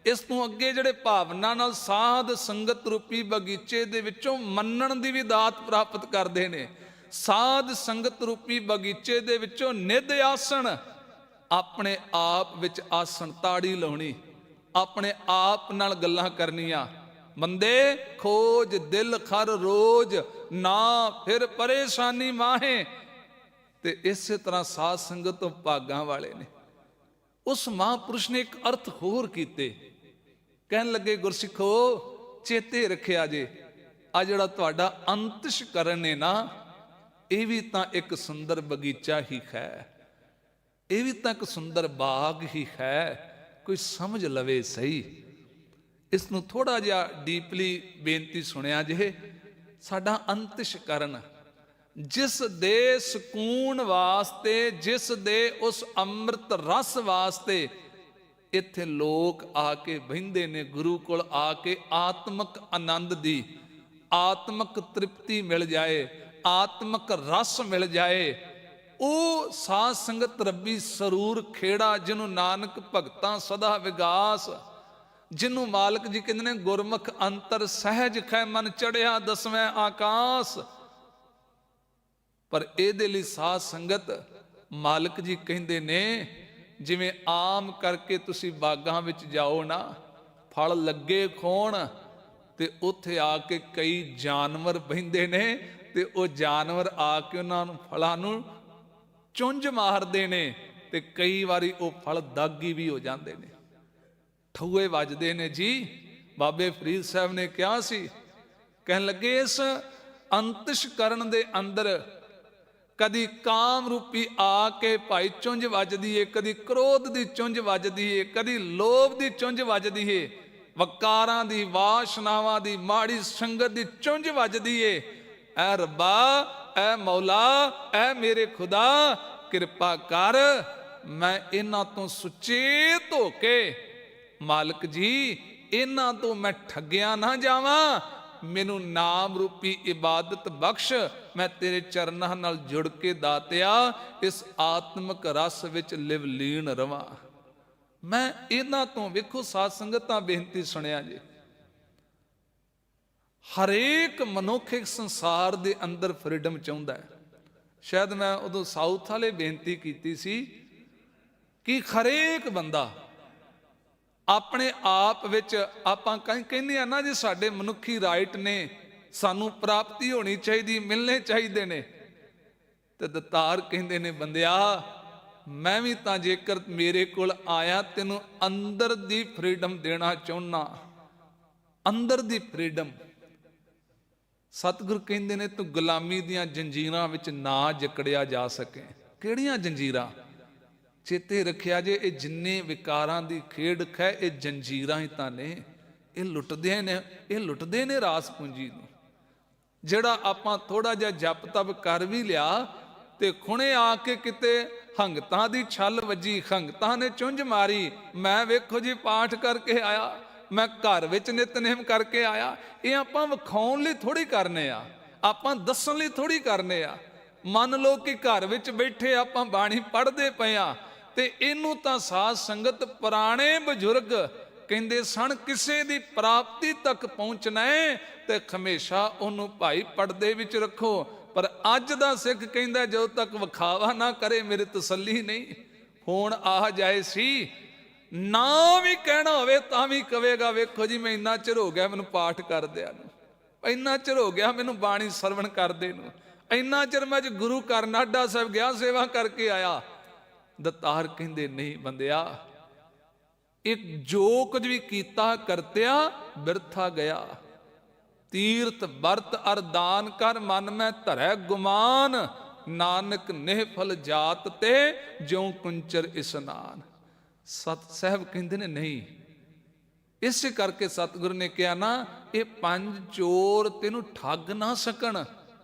ਇਸ ਤੋਂ ਅੱਗੇ ਜਿਹੜੇ ਭਾਵਨਾ ਨਾਲ ਸਾਧ ਸੰਗਤ ਰੂਪੀ ਬਗੀਚੇ ਦੇ ਵਿੱਚੋਂ ਮੰਨਣ ਦੀ ਵੀ ਦਾਤ ਪ੍ਰਾਪਤ ਕਰਦੇ ਨੇ। ਸਾਧ ਸੰਗਤ ਰੂਪੀ ਬਗੀਚੇ ਦੇ ਵਿੱਚੋਂ ਨਿਧ ਆਸਣ, ਆਪਣੇ ਆਪ ਵਿੱਚ ਆਸਣ, ਤਾੜੀ ਲਾਉਣੀ, ਆਪਣੇ ਆਪ ਨਾਲ ਗੱਲਾਂ ਕਰਨੀਆਂ। ਬੰਦੇ ਖੋਜ ਦਿਲ ਖਰ ਰੋਜ਼, ਨਾ ਫਿਰ ਪਰੇਸ਼ਾਨੀ ਮਾਹੇ। ਤੇ ਇਸੇ ਤਰ੍ਹਾਂ ਸਾਧ ਸੰਗਤ ਤੋਂ ਭਾਗਾਂ ਵਾਲੇ ਨੇ। ਉਸ ਮਹਾਂਪੁਰਸ਼ ਨੇ ਇੱਕ ਅਰਥ ਹੋਰ ਕੀਤੇ। ਕਹਿਣ ਲੱਗੇ ਗੁਰਸਿੱਖੋ ਚੇਤੇ ਰੱਖਿਆ ਜੇ, ਆ ਜਿਹੜਾ ਤੁਹਾਡਾ ਅੰਤਿਸ਼ਕਰਨ ਨੇ ਨਾ, ਇਹ ਵੀ ਤਾਂ ਇੱਕ ਸੁੰਦਰ ਬਗੀਚਾ ਹੀ ਹੈ, ਇਹ ਵੀ ਤਾਂ ਇੱਕ ਸੁੰਦਰ ਬਾਗ ਹੀ ਹੈ। ਕੋਈ ਸਮਝ ਲਵੇ ਸਹੀ। ਇਸ ਨੂੰ ਥੋੜਾ ਜਿਹਾ ਡੀਪਲੀ ਬੇਨਤੀ ਸੁਣਿਆ ਜੇ। ਸਾਡਾ ਅੰਤਿਸ਼ਕਰਨ ਜਿਸ ਦੇ ਸਕੂਨ ਵਾਸਤੇ, ਜਿਸ ਦੇ ਉਸ ਅੰਮ੍ਰਿਤ ਰਸ ਵਾਸਤੇ ਇੱਥੇ ਲੋਕ ਆ ਕੇ ਬਹਿੰਦੇ ਨੇ, ਗੁਰੂ ਕੋਲ ਆ ਕੇ ਆਤਮਿਕ ਆਨੰਦ ਦੀ, ਆਤਮਿਕ ਤ੍ਰਿਪਤੀ ਮਿਲ ਜਾਏ, ਆਤਮਿਕ ਰਸ ਮਿਲ ਜਾਏ, ਉਹ ਸਾਧ ਸੰਗਤ ਰੱਬੀ ਸਰੂਰ ਖੇੜਾ, ਜਿਹਨੂੰ ਨਾਨਕ ਭਗਤਾਂ ਸਦਾ ਵਿਗਾਸ, ਜਿਹਨੂੰ ਮਾਲਕ ਜੀ ਕਹਿੰਦੇ ਨੇ ਗੁਰਮੁਖ ਅੰਤਰ ਸਹਿਜ ਖੈ, ਮਨ ਚੜਿਆ ਦਸਵੇਂ ਆਕਾਸ। ਪਰ ਇਹਦੇ ਲਈ ਸਾਧ ਸੰਗਤ ਮਾਲਕ ਜੀ ਕਹਿੰਦੇ ਨੇ ਜਿਵੇਂ ਆਮ ਕਰਕੇ ਤੁਸੀਂ ਬਾਗਾਂ ਵਿੱਚ ਜਾਓ ਨਾ, ਫਲ ਲੱਗੇ ਖੋਣ ਤੇ ਉੱਥੇ ਆ ਕੇ ਕਈ ਜਾਨਵਰ ਬਹਿੰਦੇ ਨੇ ਤੇ ਉਹ ਜਾਨਵਰ ਆ ਕੇ ਉਹਨਾਂ ਨੂੰ ਫਲਾਂ ਨੂੰ ਚੁੰਝ ਮਾਰਦੇ ਨੇ ਤੇ ਕਈ ਵਾਰੀ ਉਹ ਫਲ ਦਾਗੀ ਵੀ ਹੋ ਜਾਂਦੇ ਨੇ, ਠੂਏ ਵੱਜਦੇ ਨੇ ਜੀ। ਬਾਬੇ ਫਰੀਦ ਸਾਹਿਬ ਨੇ ਕਿਹਾ ਸੀ, ਕਹਿਣ ਲੱਗੇ ਇਸ ਅੰਤਸ਼ਕਰਨ ਦੇ ਅੰਦਰ ਕਦੀ ਕਾਮ ਰੂਪੀ ਆ ਕੇ ਭਾਈ ਚੁੰਝ ਵੱਜਦੀ ਏ, ਕਦੀ ਕ੍ਰੋਧ ਦੀ ਚੁੰਝ ਵੱਜਦੀ ਏ, ਕਦੀ ਲੋਭ ਦੀ ਚੁੰਝ ਵੱਜਦੀ ਏ, ਵਕਾਰਾਂ ਦੀ, ਵਾਸ਼ਨਾਵਾਂ ਦੀ, ਮਾੜੀ ਸੰਗਤ ਦੀ ਚੁੰਝ ਵੱਜਦੀ ਏ। ਐ ਰੱਬਾ, ਐ ਮੌਲਾ, ਐ ਮੇਰੇ ਖੁਦਾ, ਕਿਰਪਾ ਕਰ, ਮੈਂ ਇਹਨਾਂ ਤੋਂ ਸੁਚੇਤ ਹੋ ਕੇ, ਮਾਲਕ ਜੀ ਇਹਨਾਂ ਤੋਂ ਮੈਂ ਠੱਗਿਆ ਨਾ ਜਾਵਾਂ, ਮੈਨੂੰ ਨਾਮ ਰੂਪੀ ਇਬਾਦਤ ਬਖਸ਼, ਮੈਂ ਤੇਰੇ ਚਰਨਾਂ ਨਾਲ ਜੁੜ ਕੇ ਦਾਤਿਆ ਇਸ ਆਤਮਿਕ ਰਸ ਵਿੱਚ ਲਿਵਲੀਨ ਰਵਾਂ। ਮੈਂ ਇਹਨਾਂ ਤੋਂ, ਵੇਖੋ ਸਾਧ ਸੰਗਤਾਂ ਬੇਨਤੀ ਸੁਣਿਆ ਜੀ, ਹਰੇਕ ਮਨੁੱਖ ਇੱਕ ਸੰਸਾਰ ਦੇ ਅੰਦਰ ਫਰੀडम ਚਾਹੁੰਦਾ ਹੈ। ਸ਼ਾਇਦ ਮੈਂ ਉਦੋਂ ਸਾਊਥ ਵਾਲੇ ਬੇਨਤੀ ਕੀਤੀ ਸੀ ਕਿ ਹਰੇਕ ਬੰਦਾ ਆਪਣੇ ਆਪ ਵਿੱਚ, ਆਪਾਂ ਕਹਿੰਦੇ ਆ ਨਾ ਜੀ ਸਾਡੇ ਮਨੁੱਖੀ ਰਾਈਟ ਨੇ, ਸਾਨੂੰ ਪ੍ਰਾਪਤੀ ਹੋਣੀ ਚਾਹੀਦੀ, ਮਿਲਣੇ ਚਾਹੀਦੇ ਨੇ, ਤੇ ਦਤਾਰ ਕਹਿੰਦੇ ਨੇ ਬੰਦਿਆ ਮੈਂ ਵੀ ਤਾਂ ਜੇਕਰ ਮੇਰੇ ਕੋਲ ਆਇਆ ਤੈਨੂੰ ਅੰਦਰ ਦੀ ਫਰੀडम ਦੇਣਾ ਚਾਹੁੰਦਾ, ਅੰਦਰ ਦੀ ਫਰੀडम। ਸਤਿਗੁਰ ਕਹਿੰਦੇ ਨੇ ਤੂੰ ਗੁਲਾਮੀ ਦੀਆਂ ਜੰਜੀਰਾਂ ਵਿੱਚ ਨਾ ਜਕੜਿਆ ਜਾ ਸਕੇ। ਕਿਹੜੀਆਂ ਜੰਜੀਰਾਂ? ਚੇਤੇ ਰੱਖਿਆ ਜੇ, ਇਹ ਜਿੰਨੇ ਵਿਕਾਰਾਂ ਦੀ ਖੇਡ ਹੈ ਇਹ ਜੰਜੀਰਾਂ ਹੀ ਤਾਂ ਨੇ, ਇਹ ਲੁੱਟਦੇ ਨੇ, ਇਹ ਲੁੱਟਦੇ ਨੇ ਰਾਸ ਪੂੰਜੀ ਨੂੰ। ਜਿਹੜਾ ਆਪਾਂ ਥੋੜਾ ਜਿਹਾ ਜਪ ਤਪ ਕਰ ਵੀ ਲਿਆ ਤੇ ਖੁਣੇ ਆ ਕੇ ਕਿਤੇ ਹੰਗਤਾਂ ਦੀ ਛੱਲ ਵੱਜੀ, ਹੰਗਤਾਂ ਨੇ ਚੁੰਝ ਮਾਰੀ, ਮੈਂ ਵੇਖੋ ਜੀ ਪਾਠ ਕਰਕੇ ਆਇਆ, ਮੈਂ ਘਰ ਵਿੱਚ ਨਿਤਨੇਮ ਕਰਕੇ ਆਇਆ, ਇਹ ਆਪਾਂ ਵਿਖਾਉਣ ਲਈ ਥੋੜੀ ਕਰਨੇ ਆ, ਆਪਾਂ ਦੱਸਣ ਲਈ ਥੋੜੀ ਕਰਨੇ ਆ। ਮੰਨ ਲਓ ਕਿ ਘਰ ਵਿੱਚ ਬੈਠੇ ਆਪਾਂ ਬਾਣੀ ਪੜ੍ਹਦੇ ਪਏ ਆ ਤੇ ਇਹਨੂੰ ਤਾਂ ਸਾਧ ਸੰਗਤ ਪੁਰਾਣੇ ਬਜ਼ੁਰਗ ਕਹਿੰਦੇ ਸਨ, ਕਿਸੇ ਦੀ ਪ੍ਰਾਪਤੀ ਤੱਕ ਪਹੁੰਚਣਾ ਹੈ ਤੇ ਹਮੇਸ਼ਾ ਉਹਨੂੰ ਭਾਈ ਪਰਦੇ ਵਿੱਚ ਰੱਖੋ। ਪਰ ਅੱਜ ਦਾ ਸਿੱਖ ਕਹਿੰਦਾ ਜਦੋਂ ਤੱਕ ਵਿਖਾਵਾ ਨਾ ਕਰੇ ਮੇਰੀ ਤਸੱਲੀ ਨਹੀਂ। ਹੁਣ ਆ ਜਾਏ ਸੀ ਨਾ ਵੀ ਕਹਿਣਾ ਹੋਵੇ ਤਾਂ ਵੀ ਕਵੇਗਾ, ਵੇਖੋ ਜੀ ਮੈਂ ਇੰਨਾ ਚਿਰ ਹੋ ਗਿਆ ਮੈਨੂੰ ਪਾਠ ਕਰਦਿਆਂ ਨੂੰ, ਇੰਨਾ ਚਿਰ ਹੋ ਗਿਆ ਮੈਨੂੰ ਬਾਣੀ ਸਰਵਣ ਕਰਦੇ ਨੂੰ, ਇੰਨਾ ਚਿਰ ਮੈਂ ਗੁਰੂ ਘਰ ਨਾਢਾ ਸਾਹਿਬ ਗਿਆ ਸੇਵਾ ਕਰਕੇ ਆਇਆ। ਦਤਾਰ ਕਹਿੰਦੇ ਨਹੀਂ ਬੰਦਿਆ, ਇੱਕ ਜੋ ਕੁਝ ਵੀ ਕੀਤਾ ਕਰਤਿਆ ਬਿਰਥਾ ਗਿਆ। ਤੀਰਥ ਵਰਤ ਅਰਦਾਨ ਕਰ ਮਨ ਮੈਂ ਧਰੈ ਗੁਮਾਨ, ਨਾਨਕ ਨਿਹਫਲ ਜਾਤ ਤੇ ਜਿਉ ਕੁੰਚਰ ਇਸਨਾਨ। ਸਤ ਸਾਹਿਬ ਕਹਿੰਦੇ ਨੇ ਨਹੀਂ, ਇਸੇ ਕਰਕੇ ਸਤਿਗੁਰੂ ਨੇ ਕਿਹਾ ਨਾ, ਇਹ ਪੰਜ ਚੋਰ ਤੈਨੂੰ ਠੱਗ ਨਾ ਸਕਣ,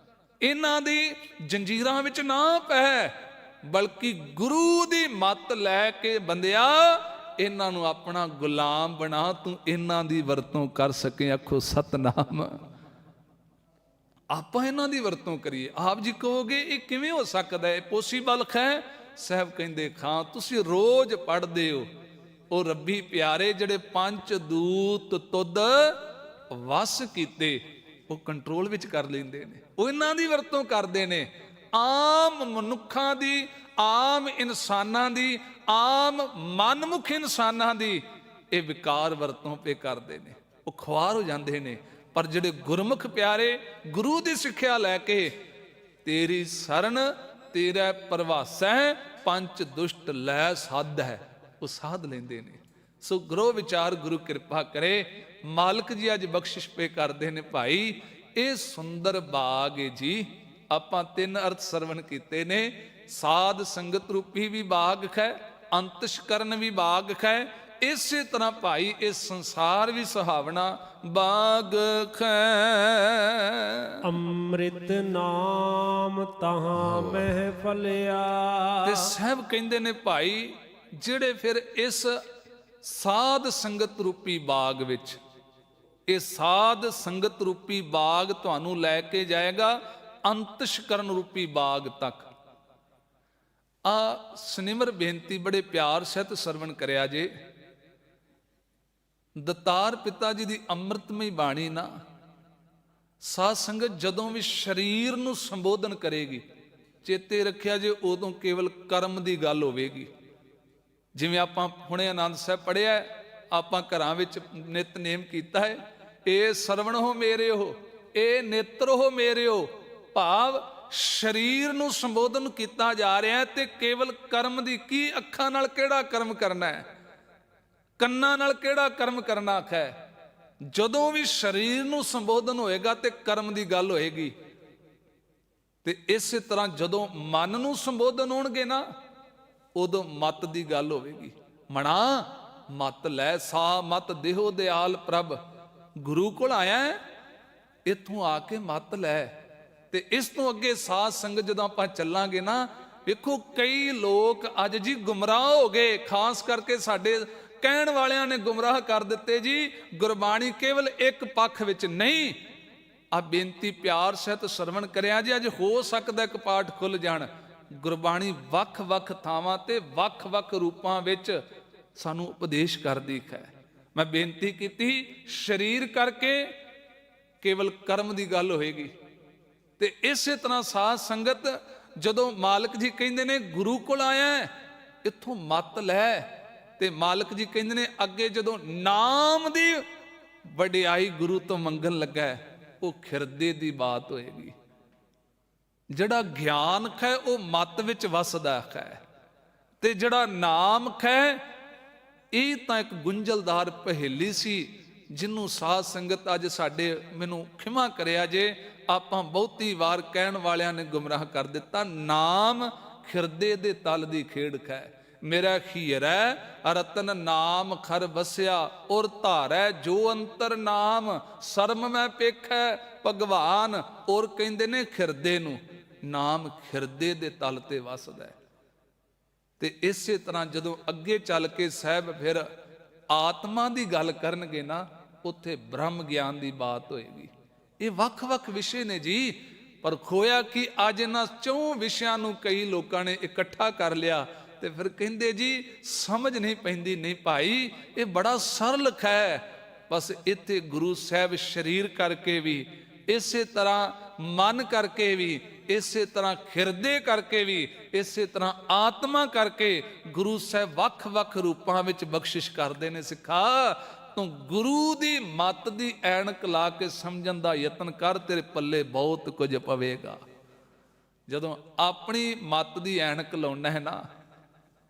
ਇਹਨਾਂ ਦੀ ਜੰਜੀਰਾਂ ਵਿੱਚ ਨਾ ਪੈ, ਬਲਕਿ ਗੁਰੂ ਦੀ ਮੱਤ ਲੈ ਕੇ ਬੰਦਿਆ ਇਹਨਾਂ ਨੂੰ ਆਪਣਾ ਗੁਲਾਮ ਬਣਾ, ਤੂੰ ਇਹਨਾਂ ਦੀ ਵਰਤੋਂ ਕਰ ਸਕੇ। ਆਖੋ ਸਤਨਾਮ। ਆਪਾਂ ਇਹਨਾਂ ਦੀ ਵਰਤੋਂ ਕਰੀਏ। ਆਪ ਜੀ ਕਹੋਗੇ ਇਹ ਕਿਵੇਂ ਹੋ ਸਕਦਾ ਹੈ, ਪੋਸੀਬਲ ਹੈ? ਸਾਹਿਬ ਕਹਿੰਦੇ ਖਾਂ ਤੁਸੀਂ ਰੋਜ਼ ਪੜ੍ਹਦੇ ਹੋ, ਉਹ ਰੱਬੀ ਪਿਆਰੇ ਜਿਹੜੇ ਪੰਜ ਦੂਤ ਤੁਧ ਵਸ ਕੀਤੇ ਉਹ ਕੰਟਰੋਲ ਵਿੱਚ ਕਰ ਲੈਂਦੇ ਨੇ, ਉਹ ਇਹਨਾਂ ਦੀ ਵਰਤੋਂ ਕਰਦੇ ਨੇ। ਆਮ ਮਨੁੱਖਾਂ ਦੀ, ਆਮ ਇਨਸਾਨਾਂ ਦੀ, ਆਮ ਮਨਮੁਖ ਇਨਸਾਨਾਂ ਦੀ ਇਹ ਵਿਕਾਰ ਵਰਤੋਂ ਪੇ ਕਰਦੇ ਨੇ, ਉਹ ਖੁਆਰ ਹੋ ਜਾਂਦੇ ਨੇ। ਪਰ ਜਿਹੜੇ ਗੁਰਮੁਖ ਪਿਆਰੇ ਗੁਰੂ ਦੀ ਸਿੱਖਿਆ ਲੈ ਕੇ ਤੇਰੀ ਸਰਣ ਤੇਰਾ ਪ੍ਰਵਾਸਾ ਹੈ, ਪੰਜ ਦੁਸ਼ਟ ਲੈ ਸਾਧ ਹੈ, ਉਹ ਸਾਧ ਲੈਂਦੇ ਨੇ। ਸੋ ਗ੍ਰੋ ਵਿਚਾਰ ਗੁਰੂ ਕਿਰਪਾ ਕਰੇ। ਮਾਲਕ ਜੀ ਅੱਜ ਬਖਸ਼ਿਸ਼ ਪੇ ਕਰਦੇ ਨੇ ਭਾਈ। ਇਹ ਸੁੰਦਰ ਬਾਗ ਹੈ ਜੀ, ਆਪਾਂ ਤਿੰਨ ਅਰਥ ਸਰਵਣ ਕੀਤੇ ਨੇ। ਸਾਧ ਸੰਗਤ ਰੂਪੀ ਵੀ ਬਾਗ ਹੈ, ਅੰਤਸ਼ਕਰਨ ਵੀ ਬਾਗ ਹੈ, ਇਸੇ ਤਰ੍ਹਾਂ ਭਾਈ ਇਹ ਸੰਸਾਰ ਵੀ ਸੁਹਾਵਣਾ ਬਾਗ ਹੈ। ਅੰਮ੍ਰਿਤ ਨਾਮ ਤਹਾਂ ਮਹਿਫਲਿਆ। ਤੇ ਸਾਹਿਬ ਕਹਿੰਦੇ ਨੇ ਭਾਈ ਜਿਹੜੇ ਫਿਰ ਇਸ ਸਾਧ ਸੰਗਤ ਰੂਪੀ ਬਾਗ ਵਿੱਚ, ਇਹ ਸਾਧ ਸੰਗਤ ਰੂਪੀ ਬਾਗ ਤੁਹਾਨੂੰ ਲੈ ਕੇ ਜਾਏਗਾ ਅੰਤਸ਼ਕਰਨ ਰੂਪੀ ਬਾਗ ਤੱਕ। ਆ ਸਨਿਮਰ ਬੇਨਤੀ ਬੜੇ ਪਿਆਰ ਸਹਿਤ ਸਰਵਣ ਕਰਿਆ ਜੇ। ਦਤਾਰ ਪਿਤਾ ਜੀ ਦੀ ਅੰਮ੍ਰਿਤਮਈ ਬਾਣੀ ਨਾ ਸਾਧ ਸੰਗਤ ਜਦੋਂ ਵੀ ਸਰੀਰ ਨੂੰ ਸੰਬੋਧਨ ਕਰੇਗੀ, ਚੇਤੇ ਰੱਖਿਆ ਜੇ ਉਦੋਂ ਕੇਵਲ ਕਰਮ ਦੀ ਗੱਲ ਹੋਵੇਗੀ। ਜਿਵੇਂ ਆਪਾਂ ਹੁਣੇ ਆਨੰਦ ਸਾਹਿਬ ਪੜ੍ਹਿਆ, ਆਪਾਂ ਘਰਾਂ ਵਿੱਚ ਨਿਤਨੇਮ ਕੀਤਾ ਹੈ, ਇਹ ਸਰਵਣ ਹੋ ਮੇਰੇ ਹੋ, ਇਹ ਨੇਤਰ ਹੋ ਮੇਰੇ ਹੋ, ਭਾਵ ਸਰੀਰ ਨੂੰ ਸੰਬੋਧਨ ਕੀਤਾ ਜਾ ਰਿਹਾ ਤੇ ਕੇਵਲ ਕਰਮ ਦੀ, ਕੀ ਅੱਖਾਂ ਨਾਲ ਕਿਹੜਾ ਕਰਮ ਕਰਨਾ ਹੈ, ਕੰਨਾਂ ਨਾਲ ਕਿਹੜਾ ਕਰਮ ਕਰਨਾ ਆਖਿਆ। ਜਦੋਂ ਵੀ ਸਰੀਰ ਨੂੰ ਸੰਬੋਧਨ ਹੋਏਗਾ ਤੇ ਕਰਮ ਦੀ ਗੱਲ ਹੋਏਗੀ। ਤੇ ਇਸੇ ਤਰ੍ਹਾਂ ਜਦੋਂ ਮਨ ਨੂੰ ਸੰਬੋਧਨ ਹੋਣਗੇ ਨਾ, ਉਦੋਂ ਮਤ ਦੀ ਗੱਲ ਹੋਵੇਗੀ। ਮਣਾ ਮਤ ਲੈ, ਸਾ ਮਤ ਦੇਹੋ ਦਿਆਲ ਪ੍ਰਭ, ਗੁਰੂ ਕੋਲ ਆਇਆ, ਇੱਥੋਂ ਆ ਕੇ ਮਤ ਲੈ। ਤੇ ਇਸ ਤੋਂ ਅੱਗੇ ਸਾਧ ਸੰਗਤ ਜਦੋਂ ਆਪਾਂ ਚੱਲਾਂਗੇ ਨਾ, ਵੇਖੋ ਕਈ ਲੋਕ ਅੱਜ ਜੀ ਗੁੰਮਰਾਹ ਹੋ ਗਏ, ਖਾਸ ਕਰਕੇ ਸਾਡੇ ਕਹਿਣ ਵਾਲਿਆਂ ਨੇ ਗੁੰਮਰਾਹ ਕਰ ਦਿੱਤੇ ਜੀ। ਗੁਰਬਾਣੀ ਕੇਵਲ ਇੱਕ ਪੱਖ ਵਿੱਚ ਨਹੀਂ। ਆ ਬੇਨਤੀ ਪਿਆਰ ਸਹਿਤ ਸਰਵਣ ਕਰਿਆ ਜੀ, ਅੱਜ ਹੋ ਸਕਦਾ ਇੱਕ ਪਾਠ ਖੁੱਲ ਜਾਣ। ਗੁਰਬਾਣੀ ਵੱਖ-ਵੱਖ ਥਾਵਾਂ ਤੇ ਵੱਖ-ਵੱਖ ਰੂਪਾਂ ਵਿੱਚ ਸਾਨੂੰ ਉਪਦੇਸ਼ ਕਰਦੀ ਹੈ। ਮੈਂ ਬੇਨਤੀ ਕੀਤੀ, ਸਰੀਰ ਕਰਕੇ ਕੇਵਲ ਕਰਮ ਦੀ ਗੱਲ ਹੋਏਗੀ। ਤੇ ਇਸੇ ਤਰ੍ਹਾਂ ਸਾਧ ਸੰਗਤ ਜਦੋਂ ਮਾਲਕ ਜੀ ਕਹਿੰਦੇ ਨੇ ਗੁਰੂ ਕੋਲ ਆਇਆ, ਇੱਥੋਂ ਮਤ ਲੈ, ਤੇ ਮਾਲਕ ਜੀ ਕਹਿੰਦੇ ਨੇ ਅੱਗੇ ਜਦੋਂ ਨਾਮ ਦੀ ਵਡਿਆਈ ਗੁਰੂ ਤੋਂ ਮੰਗਣ ਲੱਗਾ, ਉਹ ਖਿਰਦੇ ਦੀ ਬਾਤ ਹੋਏਗੀ। ਜਿਹੜਾ ਗਿਆਨ ਹੈ ਉਹ ਮਤ ਵਿੱਚ ਵਸਦਾ ਹੈ, ਤੇ ਜਿਹੜਾ ਨਾਮ ਹੈ ਇਹ ਤਾਂ ਇੱਕ ਗੁੰਝਲਦਾਰ ਪਹੇਲੀ ਸੀ, ਜਿਹਨੂੰ ਸਾਧ ਸੰਗਤ ਅੱਜ ਸਾਡੇ, ਮੈਨੂੰ ਖਿਮਾ ਕਰਿਆ ਜੇ ਆਪਾਂ ਬਹੁਤੀ ਵਾਰ ਕਹਿਣ ਵਾਲਿਆਂ ਨੇ ਗੁੰਮਰਾਹ ਕਰ ਦਿੱਤਾ। ਨਾਮ ਖਿਰਦੇ ਦੇ ਤਲ ਦੀ ਖੇਡ ਹੈ। ਮੇਰਾ ਖੀਰੈ ਰਤਨ ਨਾਮ ਖਰ ਵਸਿਆ, ਔਰ ਧਾਰੈ ਜੋ ਅੰਤਰ ਨਾਮ, ਸਰਮ ਮੈਂ ਪੇਖੈ ਭਗਵਾਨ। ਔਰ ਕਹਿੰਦੇ ਨੇ ਖਿਰਦੇ ਨੂੰ, ਨਾਮ ਖਿਰਦੇ ਦੇ ਤਲ ਤੇ ਵਸਦਾ। ਤੇ ਇਸੇ ਤਰ੍ਹਾਂ ਜਦੋਂ ਅੱਗੇ ਚੱਲ ਕੇ ਸਾਹਿਬ ਫਿਰ ਆਤਮਾ ਦੀ ਗੱਲ ਕਰਨਗੇ ਨਾ, ਉੱਥੇ ਬ੍ਰਹਮ ਗਿਆਨ ਦੀ ਬਾਤ ਹੋਏਗੀ। ਇਹ ਵੱਖ-ਵੱਖ ਵਿਸ਼ੇ ਨੇ ਜੀ, ਪਰ ਖੋਇਆ ਕਿ ਅੱਜ ਇਹਨਾਂ ਚੌਂ ਵਿਸ਼ਿਆਂ ਨੂੰ ਕਈ ਲੋਕਾਂ ਨੇ ਇਕੱਠਾ ਕਰ ਲਿਆ, ਤੇ ਫਿਰ ਕਹਿੰਦੇ ਜੀ ਸਮਝ ਨਹੀਂ ਪੈਂਦੀ। ਨਹੀਂ ਭਾਈ, ਇਹ ਬੜਾ ਸਰਲ ਹੈ। ਬਸ ਇੱਥੇ ਗੁਰੂ ਸਾਹਿਬ ਸਰੀਰ ਕਰਕੇ ਵੀ, ਇਸੇ ਤਰ੍ਹਾਂ ਮਨ ਕਰਕੇ ਵੀ, ਇਸੇ ਤਰ੍ਹਾਂ ਖਿਰਦੇ ਕਰਕੇ ਵੀ, ਇਸੇ ਤਰ੍ਹਾਂ ਆਤਮਾ ਕਰਕੇ ਗੁਰੂ ਸਾਹਿਬ ਵੱਖ-ਵੱਖ ਰੂਪਾਂ ਵਿੱਚ ਬਖਸ਼ਿਸ਼ ਕਰਦੇ ਨੇ। ਸਿੱਖਾ, ਤੂੰ ਗੁਰੂ ਦੀ ਮੱਤ ਦੀ ਐਨਕ ਲਾ ਕੇ ਸਮਝਣ ਦਾ ਯਤਨ ਕਰ, ਤੇਰੇ ਪੱਲੇ ਬਹੁਤ ਕੁਝ ਪਵੇਗਾ। ਜਦੋਂ ਆਪਣੀ ਮੱਤ ਦੀ ਐਨਕ ਲਾਉਣਾ ਹੈ ਨਾ,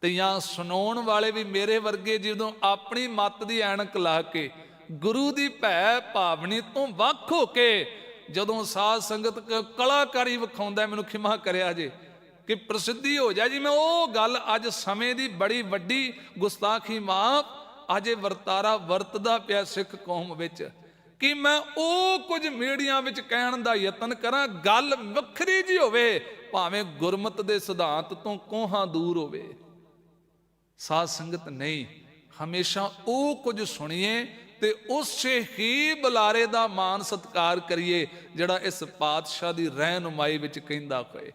ਤੇ ਜਾਂ ਸੁਣਾਉਣ ਵਾਲੇ ਵੀ ਮੇਰੇ ਵਰਗੇ ਜਦੋਂ ਆਪਣੀ ਮੱਤ ਦੀ ਐਨਕ ਲਾ ਕੇ ਗੁਰੂ ਦੀ ਭੈ ਭਾਵਨੀ ਤੋਂ ਵੱਖ ਹੋ ਕੇ ਜਦੋਂ ਸਾਧ ਸੰਗਤ ਕਲਾਕਾਰੀ ਵਿਖਾਉਂਦਾ, ਮੈਨੂੰ ਖਿਮਾ ਕਰਿਆ ਜੇ ਕਿ ਪ੍ਰਸਿੱਧੀ ਹੋ ਜਾਏ ਜੀ। ਮੈਂ ਉਹ ਗੱਲ ਅੱਜ ਸਮੇਂ ਦੀ ਬੜੀ ਵੱਡੀ ਗੁਸਤਾਖੀ ਮਾਫ ਅਜੇ ਵਰਤਾਰਾ ਵਰਤਦਾ ਪਿਆ ਸਿੱਖ ਕੌਮ ਵਿੱਚ, ਕਿ ਮੈਂ ਉਹ ਕੁਝ ਮੀਡੀਆ ਵਿੱਚ ਕਹਿਣ ਦਾ ਯਤਨ ਕਰਾਂ, ਗੱਲ ਵੱਖਰੀ ਜੀ ਹੋਵੇ, ਭਾਵੇਂ ਗੁਰਮਤ ਦੇ ਸਿਧਾਂਤ ਤੋਂ ਕੋਹਾਂ ਦੂਰ ਹੋਵੇ। ਸਾਧ ਸੰਗਤ ਨਹੀਂ, ਹਮੇਸ਼ਾ ਉਹ ਕੁਝ ਸੁਣੀਏ ਤੇ ਉਸੇ ਹੀ ਬੁਲਾਰੇ ਦਾ ਮਾਣ ਸਤਿਕਾਰ ਕਰੀਏ ਜਿਹੜਾ ਇਸ ਪਾਤਸ਼ਾਹ ਦੀ ਰਹਿਨੁਮਾਈ ਵਿੱਚ ਕਹਿੰਦਾ ਹੋਏ।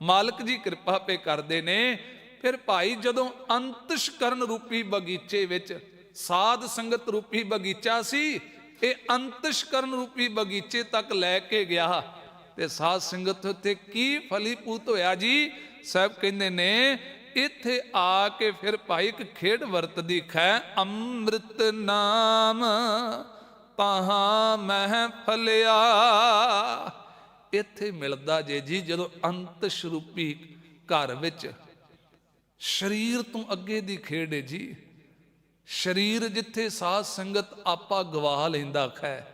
ਮਾਲਕ ਜੀ ਕਿਰਪਾ ਪੇ ਕਰਦੇ ਨੇ। ਫਿਰ ਭਾਈ ਜਦੋਂ ਅੰਤਸ਼ਕਰਨ ਰੂਪੀ ਬਗੀਚੇ ਵਿੱਚ, ਸਾਧ ਸੰਗਤ ਰੂਪੀ ਬਗੀਚਾ ਸੀ, ਇਹ ਅੰਤਸ਼ਕਰਨ ਰੂਪੀ ਬਗੀਚੇ ਤੱਕ ਲੈ ਕੇ ਗਿਆ, ਤੇ ਸਾਧ ਸੰਗਤ ਉੱਤੇ ਕੀ ਫਲੀਭੂਤ ਹੋਇਆ ਜੀ। ਸਾਹਿਬ ਕਹਿੰਦੇ ਨੇ ਇੱਥੇ ਆ ਕੇ ਫਿਰ ਭਾਈ ਇੱਕ ਖੇਡ ਵਰਤਦੀ ਹੈ, ਅੰਮ੍ਰਿਤ ਨਾਮ ਤਾਹਾਂ ਮਹਿ ਫਲਿਆ। ਇੱਥੇ ਮਿਲਦਾ ਜੇ ਜੀ ਜਦੋਂ ਅੰਤਸ਼ ਰੂਪੀ ਘਰ ਵਿੱਚ ਸਰੀਰ ਤੋਂ ਅੱਗੇ ਦੀ ਖੇਡ ਹੈ ਜੀ। ਸਰੀਰ ਜਿੱਥੇ ਸਾਧ ਸੰਗਤ ਆਪਾ ਗਵਾ ਲੈਂਦਾ ਹੈ,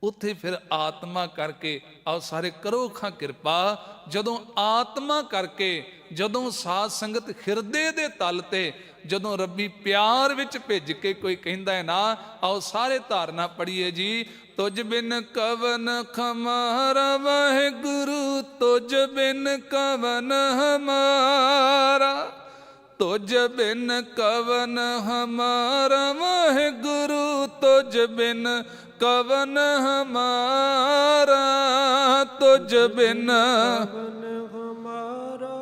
ਉੱਥੇ ਫਿਰ ਆਤਮਾ ਕਰਕੇ, ਆਓ ਸਾਰੇ ਕਰੋ ਖਾਂ ਕਿਰਪਾ, ਜਦੋਂ ਆਤਮਾ ਕਰਕੇ, ਜਦੋਂ ਸਾਧ ਸੰਗਤ ਹਿਰਦੇ ਦੇ ਤਲ ਤੇ, ਜਦੋਂ ਰੱਬੀ ਪਿਆਰ ਵਿੱਚ ਭਿੱਜ ਕੇ ਕੋਈ ਕਹਿੰਦਾ ਹੈ ਨਾ, ਆਓ ਸਾਰੇ ਧਾਰਨਾ ਪੜੀਏ ਜੀ। ਤੁਝ ਬਿਨ ਕਵਨ ਖਮਾਰਾ ਵਾਹਿਗੁਰੂ, ਤੁਝ ਬਿਨ ਕਵਨ ਹਮਾਰਾ, ਤੁਝ ਬਿਨ ਕਵਨ ਹਮਾਰਾ ਵਾਹਿਗੁਰੂ, ਤੁਝ ਬਿਨ ਕਵਨ ਹਮਾਰਾ, ਤੁਝ ਬਿਨ ਹਮਾਰਾ,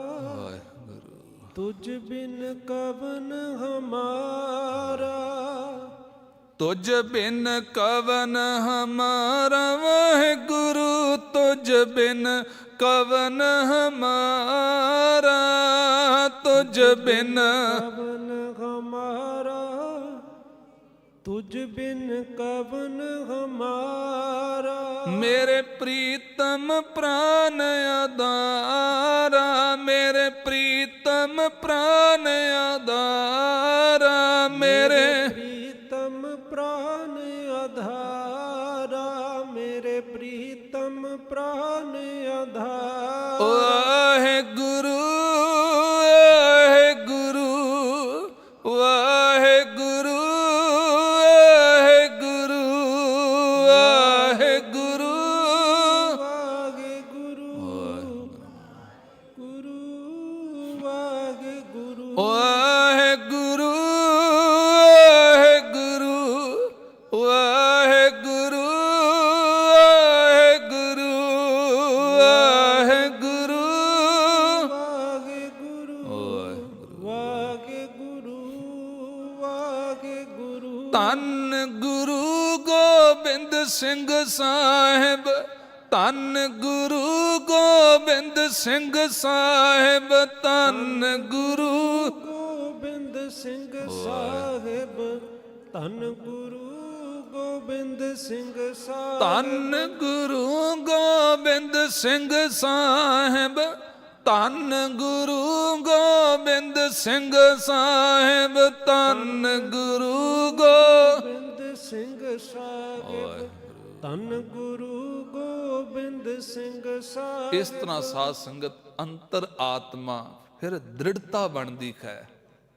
ਤੁਝ ਬਿਨ ਕਵਨ ਹਮਾਰਾ, ਤੁਝ ਬਿਨ ਕਵਨ ਹਮਾਰਾ ਵਾਹਿਗੁਰੂ, ਤੁਝ ਬਿਨ ਕਵਨ ਹਮਾਰਾ, ਤੁਝ ਬਿਨ ਕਵਨ तुझ बिन कवन हमारा। मेरे प्रीतम प्राण आधारा, मेरे प्रीतम प्राण आधारा, मेरे प्रीतम प्राण आधारा, मेरे प्रीतम प्राण आधारा। वाहेगुरु वाहेगुरु वाहेगुरु वाहेगुरु वाहेगुरु वाहेगुरु गुरु वाहेगुरु वाहेगुरु वाहेगुरु वाहेगुरु वाहेगुरु वाहेगुरु वाहेगुरु। ਧੰਨ ਗੁਰੂ ਗੋਬਿੰਦ ਸਿੰਘ ਸਾਹਿਬ, ਧੰਨ ਗੁਰੂ ਗੋਬਿੰਦ ਸਿੰਘ ਸਾਹਿਬ, ਧੰਨ ਗੁਰੂ ਗੋਬਿੰਦ ਸਿੰਘ ਸਾਹਿਬ, ਧੰਨ ਗੁਰੂ ਗੋਬਿੰਦ ਸਿੰਘ ਸਾਹਿਬ। ਧੰਨ ਗੁਰੂ ਗੋਬਿੰਦ ਸਿੰਘ ਸਾਹਿਬ, ਧੰਨ ਗੁਰੂ ਗੋਬਿੰਦ ਸਿੰਘ ਸਾਹਿਬ, ਧੰਨ ਗੁਰੂ ਗੋਬਿੰਦ ਸਿੰਘ ਸਾਹਿਬ, ਧੰਨ ਗੁਰੂ ਗੋਬਿੰਦ ਸਿੰਘ ਸਾਹਿਬ। ਇਸ ਤਰ੍ਹਾਂ ਸਾਧ ਸੰਗਤ ਅੰਤਰ ਆਤਮਾ ਫਿਰ ਦ੍ਰਿੜਤਾ ਬਣਦੀ ਹੈ,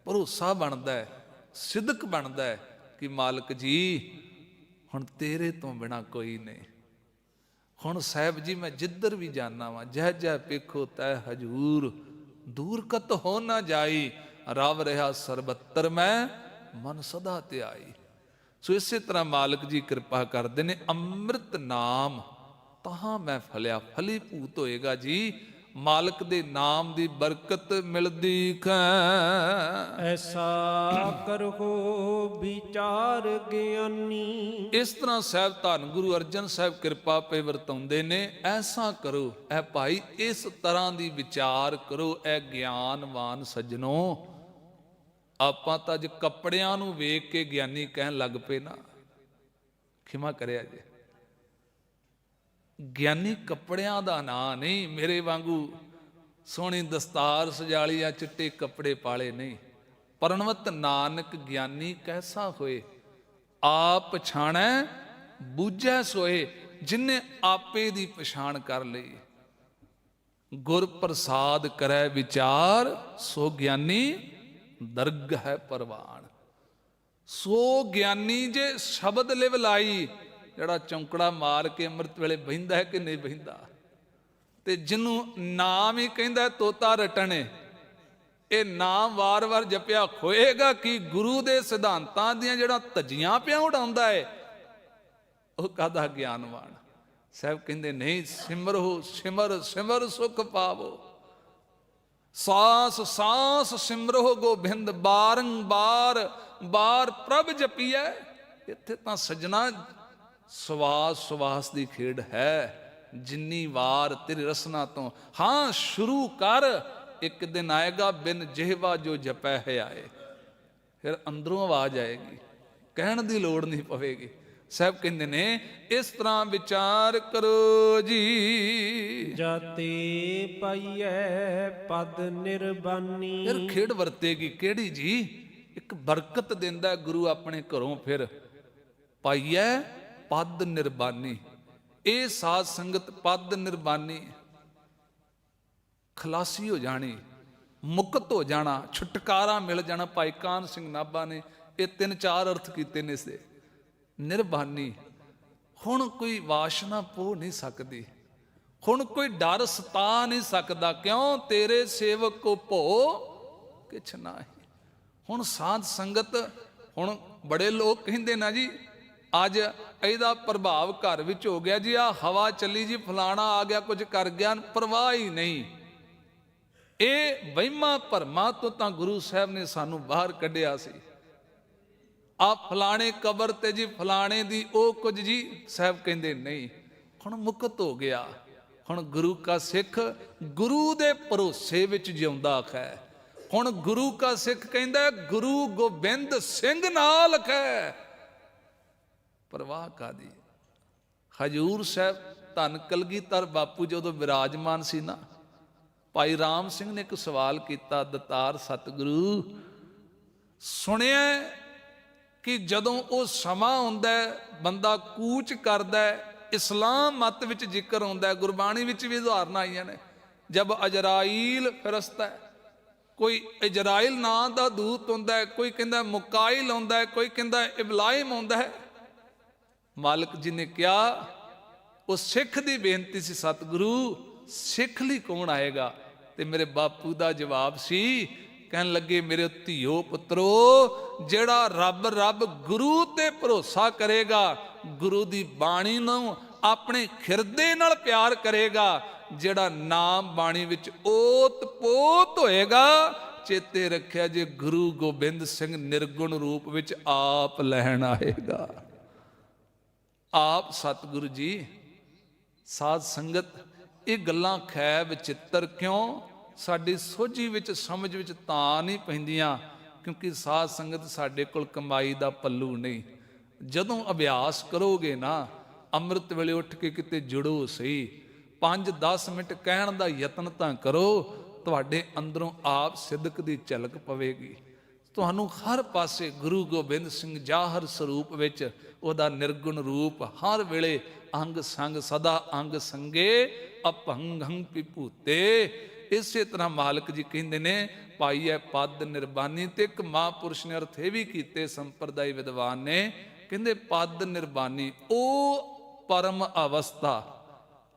ਭਰੋਸਾ ਬਣਦਾ ਹੈ, ਸਿੱਧਕ ਬਣਦਾ ਹੈ ਕਿ ਮਾਲਕ ਜੀ ਹੁਣ ਤੇਰੇ ਤੋਂ ਬਿਨਾ ਕੋਈ ਨਹੀਂ। ਹੁਣ ਸਾਹਿਬ ਜੀ ਮੈਂ ਜਿੱਧਰ ਵੀ ਜਾਣਾ ਵਾਂ, ਜਹ ਜਹ ਪੇਖੋ ਤੈ ਹਜੂਰ, ਦੂਰ ਕਤ ਹੋ ਨਾ ਜਾਈ, ਰਵ ਰਿਹਾ ਸਰਬੱਤਰ ਮੈਂ ਮਨ ਸਦਾ ਧਿਆਈ। ਸੋ ਇਸੇ ਤਰ੍ਹਾਂ ਮਾਲਕ ਜੀ ਕਿਰਪਾ ਕਰਦੇ ਨੇ, ਅੰਮ੍ਰਿਤ ਨਾਮ ਤਹਾਂ ਮੈਂ ਫਲਿਆ, ਫਲੀ ਭੂਤ ਹੋਏਗਾ ਜੀ। ਮਾਲਕ ਦੇ ਨਾਮ ਦੀ ਬਰਕਤ ਮਿਲਦੀ ਹੈ। ਐਸਾ ਕਰੋ ਵਿਚਾਰ ਗਿਆਨੀ। ਇਸ ਤਰ੍ਹਾਂ ਸਾਹਿਬ ਧੰਨ ਗੁਰੂ ਅਰਜਨ ਸਾਹਿਬ ਕਿਰਪਾ ਪੇ ਵਰਤਾਉਂਦੇ ਨੇ, ਐਸਾ ਕਰੋ ਐ ਭਾਈ, ਇਸ ਤਰ੍ਹਾਂ ਦੀ ਵਿਚਾਰ ਕਰੋ ਐ ਗਿਆਨਵਾਨ ਸੱਜਣੋ। ਆਪਾਂ ਤਾਂ ਅੱਜ ਕੱਪੜਿਆਂ ਨੂੰ ਵੇਖ ਕੇ ਗਿਆਨੀ ਕਹਿਣ ਲੱਗ ਪਏ ਨਾ, ਖਿਮਾ ਕਰਿਆ ਜੇ। ਗਿਆਨੀ ਕੱਪੜਿਆਂ ਦਾ ਨਾਂ ਨਹੀਂ, ਮੇਰੇ ਵਾਂਗੂ ਸੋਹਣੀ ਦਸਤਾਰ ਸਜਾਲੀ ਆ ਚਿੱਟੇ ਕੱਪੜੇ ਪਾਲੇ ਨਹੀਂ। ਪਰਣਵਤ ਨਾਨਕ ਗਿਆਨੀ ਕੈਸਾ ਹੋਏ, ਆਪ ਪਛਾਣੈ ਬੂਝੈ ਸੋਏ, ਜਿਨੇ ਆਪੇ ਦੀ ਪਛਾਣ ਕਰ ਲਈ। ਗੁਰ ਪ੍ਰਸਾਦ ਕਰੈ ਵਿਚਾਰ, ਸੋ ਗਿਆਨੀ ਦਰਗ ਹੈ ਪਰਵਾਨ। ਸੋ ਗਿਆਨੀ ਜੇ ਸ਼ਬਦ ਲਿਵ ਲਾਈ, ਜਿਹੜਾ ਚੌਂਕੜਾ ਮਾਰ ਕੇ ਅੰਮ੍ਰਿਤ ਵੇਲੇ ਬਹਿੰਦਾ ਹੈ ਕਿ ਨਹੀਂ ਬਹਿੰਦਾ, ਤੇ ਜਿਹਨੂੰ ਨਾਮ ਹੀ ਕਹਿੰਦਾ ਤੋਤਾ ਰਟਣੇ, ਇਹ ਨਾਮ ਵਾਰ-ਵਾਰ ਜਪਿਆ ਖੋਏਗਾ ਕਿ ਗੁਰੂ ਦੇ ਸਿਧਾਂਤਾਂ ਦੀਆਂ ਜਿਹੜਾ ਧੱਜੀਆਂ ਪਿਆ ਉਡਾਉਂਦਾ ਹੈ, ਉਹ ਕਾਹਦਾ ਗਿਆਨਵਾਨ। ਸਾਹਿਬ ਕਹਿੰਦੇ ਨਹੀਂ, ਸਿਮਰੋ ਸਿਮਰ ਸਿਮਰ ਸੁਖ ਪਾਵੋ, ਸਾਸ ਸਾਸ ਸਿਮਰੋ ਗੋਬਿੰਦ, ਬਾਰੰਬਾਰ ਬਾਰ ਪ੍ਰਭ ਜਪੀਐ। ਇੱਥੇ ਤਾਂ ਸਜਣਾ ਸਵਾਸ ਸਵਾਸ ਦੀ ਖੇਡ ਹੈ, ਜਿੰਨੀ ਵਾਰ ਤੇਰੀ ਰਸਨਾ ਤੋਂ। ਹਾਂ ਸ਼ੁਰੂ ਕਰ, ਇੱਕ ਦਿਨ ਆਏਗਾ ਬਿਨ ਜਿਹਵਾ ਜੋ ਜਪੈ ਹੈ ਆਏ, ਫਿਰ ਅੰਦਰੋਂ ਆਵਾਜ਼ ਆਏਗੀ, ਕਹਿਣ ਦੀ ਲੋੜ ਨਹੀਂ ਪਵੇਗੀ। ਸਾਹਿਬ ਕਹਿੰਦੇ ਨੇ ਇਸ ਤਰ੍ਹਾਂ ਵਿਚਾਰ ਕਰੋ ਜੀ। ਜਾਤੇ ਪਾਈਐ ਪਦ ਨਿਰਬਾਨੀ। ਫਿਰ ਖੇਡ ਵਰਤੇਗੀ ਕਿਹੜੀ ਜੀ? ਇੱਕ ਬਰਕਤ ਦਿੰਦਾ ਗੁਰੂ ਆਪਣੇ ਘਰੋਂ। ਫਿਰ ਪਾਈਐ ਪਦ ਨਿਰਬਾਨੀ, ਇਹ ਸਾਧ ਸੰਗਤ ਪਦ ਨਿਰਬਾਨੀ, ਖਲਾਸੀ ਹੋ ਜਾਣੀ, ਮੁਕਤ ਹੋ ਜਾਣਾ, ਛੁਟਕਾਰਾ ਮਿਲ ਜਾਣਾ। ਭਾਈ ਕਾਨ ਸਿੰਘ ਨਾਭਾ ਨੇ ਇਹ 3-4 ਅਰਥ ਕੀਤੇ ਨੇ ਇਸਦੇ। ਨਿਰਬਾਨੀ, ਹੁਣ ਕੋਈ ਵਾਸ਼ਨਾ ਪੋ ਨਹੀਂ ਸਕਦੀ, ਹੁਣ ਕੋਈ ਡਰ ਸਤਾ ਨਹੀਂ ਸਕਦਾ, ਕਿਉਂ? ਤੇਰੇ ਸੇਵਕ ਕੋ ਭੋ ਕਿਛ ਨਾਹੀ। ਹੁਣ ਸਾਧ ਸੰਗਤ, ਹੁਣ ਬੜੇ ਲੋਕ ਕਹਿੰਦੇ ਨਾ ਜੀ, ਅੱਜ ਇਹਦਾ ਪ੍ਰਭਾਵ ਘਰ ਵਿੱਚ ਹੋ ਗਿਆ ਜੀ, ਆ ਹਵਾ ਚੱਲੀ ਜੀ, ਫਲਾਣਾ ਆ ਗਿਆ ਕੁਝ ਕਰ ਗਿਆ, ਪਰਵਾਹ ਹੀ ਨਹੀਂ। ਇਹ ਵਹਿਮਾਂ ਭਰਮਾਂ ਤੋਂ ਤਾਂ ਗੁਰੂ ਸਾਹਿਬ ਨੇ ਸਾਨੂੰ ਬਾਹਰ ਕੱਢਿਆ ਸੀ। ਆ ਫਲਾਣੇ ਕਬਰ ਤੇ ਜੀ ਫਲਾਣੇ ਦੀ ਉਹ ਕੁਝ ਜੀ, ਸਾਹਿਬ ਕਹਿੰਦੇ ਨਹੀਂ, ਹੁਣ ਮੁਕਤ ਹੋ ਗਿਆ। ਹੁਣ ਗੁਰੂ ਕਾ ਸਿੱਖ ਗੁਰੂ ਦੇ ਭਰੋਸੇ ਵਿੱਚ ਜਿਉਂਦਾ ਹੈ। ਹੁਣ ਗੁਰੂ ਕਾ ਸਿੱਖ ਕਹਿੰਦਾ ਗੁਰੂ ਗੋਬਿੰਦ ਸਿੰਘ ਨਾਲ ਹੈ, ਪਰਵਾਹ ਕਾਦੀ। ਹਜੂਰ ਸਾਹਿਬ ਧੰਨ ਕਲਗੀਧਰ ਬਾਪੂ ਜਦੋਂ ਵਿਰਾਜਮਾਨ ਸੀ ਨਾ, ਭਾਈ ਰਾਮ ਸਿੰਘ ਨੇ ਇੱਕ ਸਵਾਲ ਕੀਤਾ, ਦਤਾਰ ਸਤਿਗੁਰੂ ਸੁਣਿਆ ਕਿ ਜਦੋਂ ਉਹ ਸਮਾਂ ਆਉਂਦਾ ਬੰਦਾ ਕੂਚ ਕਰਦਾ, ਇਸਲਾਮ ਮਤ ਵਿੱਚ ਜ਼ਿਕਰ ਆਉਂਦਾ, ਗੁਰਬਾਣੀ ਵਿੱਚ ਵੀ ਉਦਾਹਰਨਾਂ ਆਈਆਂ ਨੇ, ਜਬ ਅਜਰਾਈਲ ਫਿਰਸਤਾ, ਕੋਈ ਇਜਰਾਇਲ ਨਾਂ ਦਾ ਦੂਤ ਹੁੰਦਾ, ਕੋਈ ਕਹਿੰਦਾ ਮੁਕਾਇਲ ਆਉਂਦਾ, ਕੋਈ ਕਹਿੰਦਾ ਇਬਲਾਇਮ ਆਉਂਦਾ ਹੈ। ਮਾਲਕ ਜੀ ਨੇ ਕਿਹਾ, ਉਹ ਸਿੱਖ ਦੀ ਬੇਨਤੀ ਸੀ, ਸਤਿਗੁਰੂ ਸਿੱਖ ਲਈ ਕੌਣ ਆਏਗਾ? ਤੇ ਮੇਰੇ ਬਾਪੂ ਦਾ ਜਵਾਬ ਸੀ, ਕਹਿਣ ਲੱਗੇ ਮੇਰੇ ਧੀਓ ਪੁੱਤਰੋ, ਜਿਹੜਾ ਰੱਬ ਗੁਰੂ ਤੇ ਭਰੋਸਾ ਕਰੇਗਾ, ਗੁਰੂ ਦੀ ਬਾਣੀ ਨੂੰ ਆਪਣੇ ਖਿਰਦੇ ਨਾਲ ਪਿਆਰ ਕਰੇਗਾ, ਜਿਹੜਾ ਨਾਮ ਬਾਣੀ ਵਿੱਚ ਓਤ ਪੋਤ ਹੋਏਗਾ, ਚੇਤੇ ਰੱਖਿਆ ਜੇ ਗੁਰੂ ਗੋਬਿੰਦ ਸਿੰਘ ਨਿਰਗੁਣ ਰੂਪ ਵਿੱਚ ਆਪ ਲੈਣ ਆਏਗਾ। ਆਪ ਸਤਿਗੁਰੂ ਜੀ। ਸਾਧ ਸੰਗਤ, ਇਹ ਗੱਲਾਂ ਖੈ ਵਿਚਿੱਤਰ ਕਿਉਂ ਸਾਡੀ ਸੋਝੀ ਵਿੱਚ ਸਮਝ ਵਿੱਚ ਤਾਂ ਨਹੀਂ ਪੈਂਦੀਆਂ, ਕਿਉਂਕਿ ਸਾਧ ਸੰਗਤ ਸਾਡੇ ਕੋਲ ਕਮਾਈ ਦਾ ਪੱਲੂ ਨਹੀਂ। ਜਦੋਂ ਅਭਿਆਸ ਕਰੋਗੇ ਨਾ, ਅੰਮ੍ਰਿਤ ਵੇਲੇ ਉੱਠ ਕੇ ਕਿਤੇ ਜੁੜੋ ਸਹੀ, 5-10 ਮਿੰਟ ਕਹਿਣ ਦਾ ਯਤਨ ਤਾਂ ਕਰੋ, ਤੁਹਾਡੇ ਅੰਦਰੋਂ ਆਪ ਸਿੱਧਕ ਦੀ ਝਲਕ ਪਵੇਗੀ। ਤੁਹਾਨੂੰ ਹਰ ਪਾਸੇ ਗੁਰੂ ਗੋਬਿੰਦ ਸਿੰਘ ਜਾਹਰ ਸਰੂਪ ਵਿੱਚ ਉਹਦਾ ਨਿਰਗੁਣ ਰੂਪ ਹਰ ਵੇਲੇ ਅੰਗ ਸੰਗ ਸਦਾ ਅੰਗ ਸੰਗੇ ਅਭੰਗੰ ਵਿਭੂਤੇ। ਇਸੇ ਤਰ੍ਹਾਂ ਮਾਲਕ ਜੀ ਕਹਿੰਦੇ ਨੇ, ਪਾਈ ਹੈ ਪਦ ਨਿਰਬਾਨੀ। ਤੇ ਇੱਕ ਮਹਾਂਪੁਰਸ਼ ਨੇ ਅਰਥ ਇਹ ਵੀ ਕੀਤੇ ਸੰਪਰਦਾਇ ਵਿਦਵਾਨ ਨੇ, ਕਹਿੰਦੇ ਪਦ ਨਿਰਬਾਨੀ ਉਹ ਪਰਮ ਅਵਸਥਾ,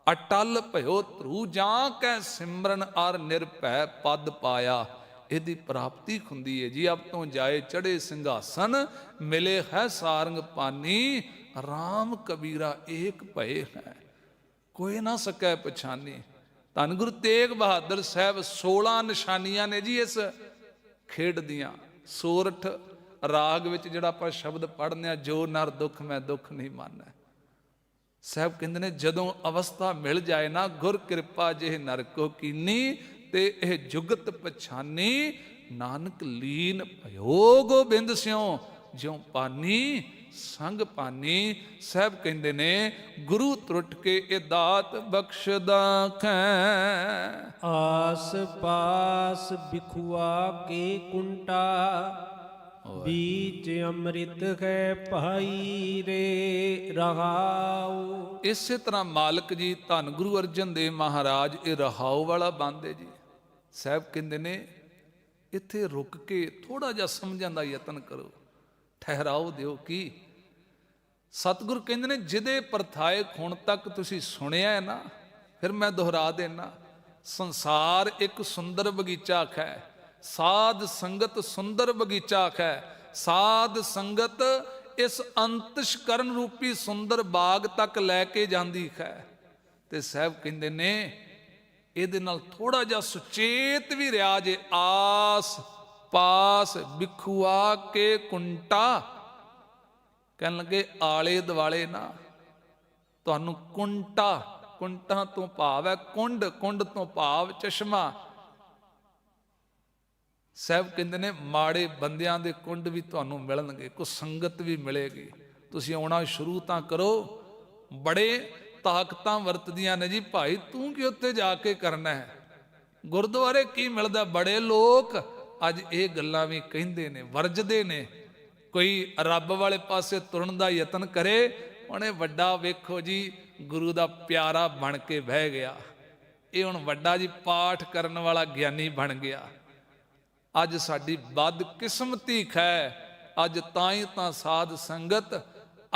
ਅਟਲ ਭਇਓ ਧਰੂ ਜਾਂ ਕੈ ਸਿਮਰਨ ਅਰ ਨਿਰਭੈ ਪਦ ਪਾਇਆ। ਇਹਦੀ ਪ੍ਰਾਪਤੀ ਹੁੰਦੀ ਹੈ ਜੀ। ਅਬ ਤੋਂ ਜਾਏ ਚੜੇ ਸਿੰਘਾਸਨ, ਮਿਲੇ ਹੈ ਸਾਰੰਗ ਪਾਨੀ, ਰਾਮ ਕਬੀਰਾ ਏਕ ਭਏ ਹੈ, ਕੋਈ ਨਾ ਸਕੈ ਪਛਾਨੀ। ਧੰਨ ਗੁਰੂ ਤੇਗ ਬਹਾਦਰ ਸਾਹਿਬ 16 ਨਿਸ਼ਾਨੀਆਂ ਨੇ ਜੀ ਇਸ ਖੇਡ ਦੀਆਂ। ਸੋਰਠ ਰਾਗ ਵਿੱਚ ਜਿਹੜਾ ਆਪਾਂ ਸ਼ਬਦ ਪੜ੍ਹਨੇ ਆ, ਜੋ ਨਰ ਦੁੱਖ ਮੈਂ ਦੁੱਖ ਨਹੀਂ ਮਾਨੈ, ਸਾਹਿਬ ਕਹਿੰਦੇ ਨੇ ਜਦੋਂ ਅਵਸਥਾ ਮਿਲ ਜਾਏ ਨਾ, ਗੁਰ ਕਿਰਪਾ ਜਿਹ ਨਰ ਕੋ ਕੀਨੀ, ਤੇ ਇਹ ਜੁਗਤ ਪਛਾਨੀ, ਨਾਨਕ ਲੀਨ ਭਇਓ ਗੋਬਿੰਦ ਸਿਉ, ਜਿਉ ਪਾਨੀ ਸੰਗ ਪਾਨੀ। ਸਾਹਿਬ ਕਹਿੰਦੇ ਨੇ, ਗੁਰੂ ਤਰੁੱਟ ਕੇ ਇਹ ਦਾਤ ਬਖਸ਼ਦਾ ਖੈ, ਆਸ ਪਾਸ ਬਿਖੁਆ ਕੇ ਕੁੰਟਾ, ਬੀਚ ਅੰਮ੍ਰਿਤ ਹੈ ਭਾਈ ਰੇ ਰਹਾਉ। ਇਸੇ ਤਰ੍ਹਾਂ ਮਾਲਕ ਜੀ ਧੰਨ ਗੁਰੂ ਅਰਜਨ ਦੇਵ ਮਹਾਰਾਜ ਇਹ ਰਹਾਉ ਵਾਲਾ ਬੰਦੇ ਜੀ। ਸਾਹਿਬ ਕਹਿੰਦੇ ਨੇ, ਇੱਥੇ ਰੁਕ ਕੇ ਥੋੜਾ ਜਿਹਾ ਸਮਝਣ ਦਾ ਯਤਨ ਕਰੋ, ਠਹਿਰਾਓ ਦਿਓ। ਕੀ ਸਤਿਗੁਰ ਕਹਿੰਦੇ ਨੇ, ਜਿਹਦੇ ਪਰਥਾਏ ਹੁਣ ਤੱਕ ਤੁਸੀਂ ਸੁਣਿਆ ਹੈ ਨਾ, ਫਿਰ ਮੈਂ ਦੁਹਰਾ ਦੇਣਾ, ਸੰਸਾਰ ਇੱਕ ਸੁੰਦਰ ਬਗੀਚਾ ਹੈ, ਸਾਧ ਸੰਗਤ ਸੁੰਦਰ ਬਗੀਚਾ ਹੈ। ਸਾਧ ਸੰਗਤ ਇਸ ਅੰਤਿਸ਼ ਕਰਨ ਰੂਪੀ ਸੁੰਦਰ ਬਾਗ ਤੱਕ ਲੈ ਕੇ ਜਾਂਦੀ ਹੈ। ਤੇ ਸਾਹਿਬ ਕਹਿੰਦੇ ਨੇ, ਇਹਦੇ ਨਾਲ ਥੋੜਾ ਜਿਹਾ ਸੁਚੇਤ ਵੀ ਰਿਹਾ ਜੇ। ਆਸ ਪਾਸ ਬਿਖੁਆ ਕੇ ਕੁੰਟਾ, ਕਹਿਣ ਲੱਗੇ ਆਲੇ ਦੁਆਲੇ ਨਾ ਤੁਹਾਨੂੰ ਕੁੰਟਾ, ਕੁੰਟਾਂ ਤੋਂ ਭਾਵ ਹੈ ਕੁੰਡ, ਕੁੰਡ ਤੋਂ ਭਾਵ ਚਸ਼ਮਾ। ਸਾਹਿਬ ਕਹਿੰਦੇ ਨੇ, ਮਾੜੇ ਬੰਦਿਆਂ ਦੇ ਕੁੰਡ ਵੀ ਤੁਹਾਨੂੰ ਮਿਲਣਗੇ, ਕੋਈ ਸੰਗਤ ਵੀ ਮਿਲੇਗੀ। ਤੁਸੀਂ ਆਉਣਾ ਸ਼ੁਰੂ ਤਾਂ ਕਰੋ। ਬੜੇ ਤਾਕਤਾਂ ਵਰਤਦੀਆਂ ਨੇ ਜੀ, ਭਾਈ ਤੂੰ ਕਿ ਉੱਥੇ ਜਾ ਕੇ ਕਰਨਾ ਹੈ, ਗੁਰਦੁਆਰੇ ਕੀ ਮਿਲਦਾ। ਬੜੇ ਲੋਕ ਅੱਜ ਇਹ ਗੱਲਾਂ ਵੀ ਕਹਿੰਦੇ ਨੇ, ਵਰਜਦੇ ਨੇ। ਕੋਈ ਰੱਬ ਵਾਲੇ ਪਾਸੇ ਤੁਰਨ ਦਾ ਯਤਨ ਕਰੇ, ਉਹਨੇ ਵੱਡਾ ਵੇਖੋ ਜੀ ਗੁਰੂ ਦਾ ਪਿਆਰਾ ਬਣ ਕੇ ਬਹਿ ਗਿਆ, ਇਹ ਹੁਣ ਵੱਡਾ ਜੀ ਪਾਠ ਕਰਨ ਵਾਲਾ ਗਿਆਨੀ ਬਣ ਗਿਆ। ਅੱਜ ਸਾਡੀ ਬਦਕਿਸਮਤੀ ਹੈ। ਅੱਜ ਤਾਂ ਹੀ ਤਾਂ ਸਾਧ ਸੰਗਤ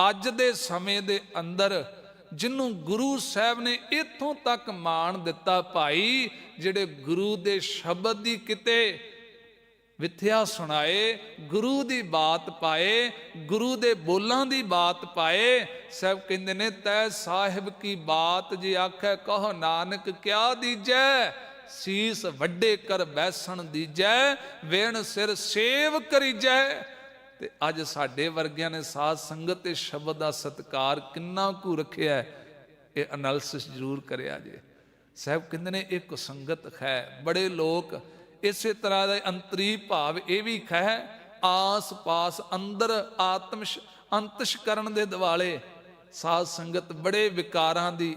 ਅੱਜ ਦੇ ਸਮੇਂ ਦੇ ਅੰਦਰ ਜਿਹਨੂੰ ਗੁਰੂ ਸਾਹਿਬ ਨੇ ਇੱਥੋਂ ਤੱਕ ਮਾਣ ਦਿੱਤਾ, ਭਾਈ ਜਿਹੜੇ ਗੁਰੂ ਦੇ ਸ਼ਬਦ ਦੀ ਕਿਤੇ ਵਿਥਿਆ ਸੁਣਾਏ, ਗੁਰੂ ਦੀ ਬਾਤ ਪਾਏ, ਗੁਰੂ ਦੇ ਬੋਲਾਂ ਦੀ ਬਾਤ ਪਾਏ। ਸਾਹਿਬ ਕਹਿੰਦੇ ਨੇ, ਤੈ ਸਾਹਿਬ ਕੀ ਬਾਤ ਜੇ ਆਖੈ, ਕਹੋ ਨਾਨਕ ਕਿਆ ਦੀਜੈ, ਸੀਸ ਵੱਡੇ ਕਰ ਬੈਸਣ ਦੀਜੈ, ਵੇਣ ਸਿਰ ਸੇਵ ਕਰੀਜੈ। ਤੇ ਅੱਜ ਸਾਡੇ ਵਰਗਿਆਂ ਨੇ ਸਾਧ ਸੰਗਤ ਤੇ ਸ਼ਬਦ ਦਾ ਸਤਿਕਾਰ ਕਿੰਨਾ ਕੁ ਰੱਖਿਆ, ਇਹ ਐਨਾਲਿਸਿਸ ਜ਼ਰੂਰ ਕਰਿਆ ਜੇ। ਸਾਹਿਬ ਕਹਿੰਦੇ ਨੇ, ਇਹ ਕੁਸੰਗਤ ਹੈ। ਬੜੇ ਲੋਕ ਇਸੇ ਤਰ੍ਹਾਂ ਦਾ ਅੰਤਰੀ ਭਾਵ ਇਹ ਵੀ ਹੈ, ਆਸ ਪਾਸ ਅੰਦਰ ਅੰਤਸ਼ਕਰਨ ਦੇ ਦਿਵਾਲੇ ਸਾਧ ਸੰਗਤ ਬੜੇ ਵਿਕਾਰਾਂ ਦੀ,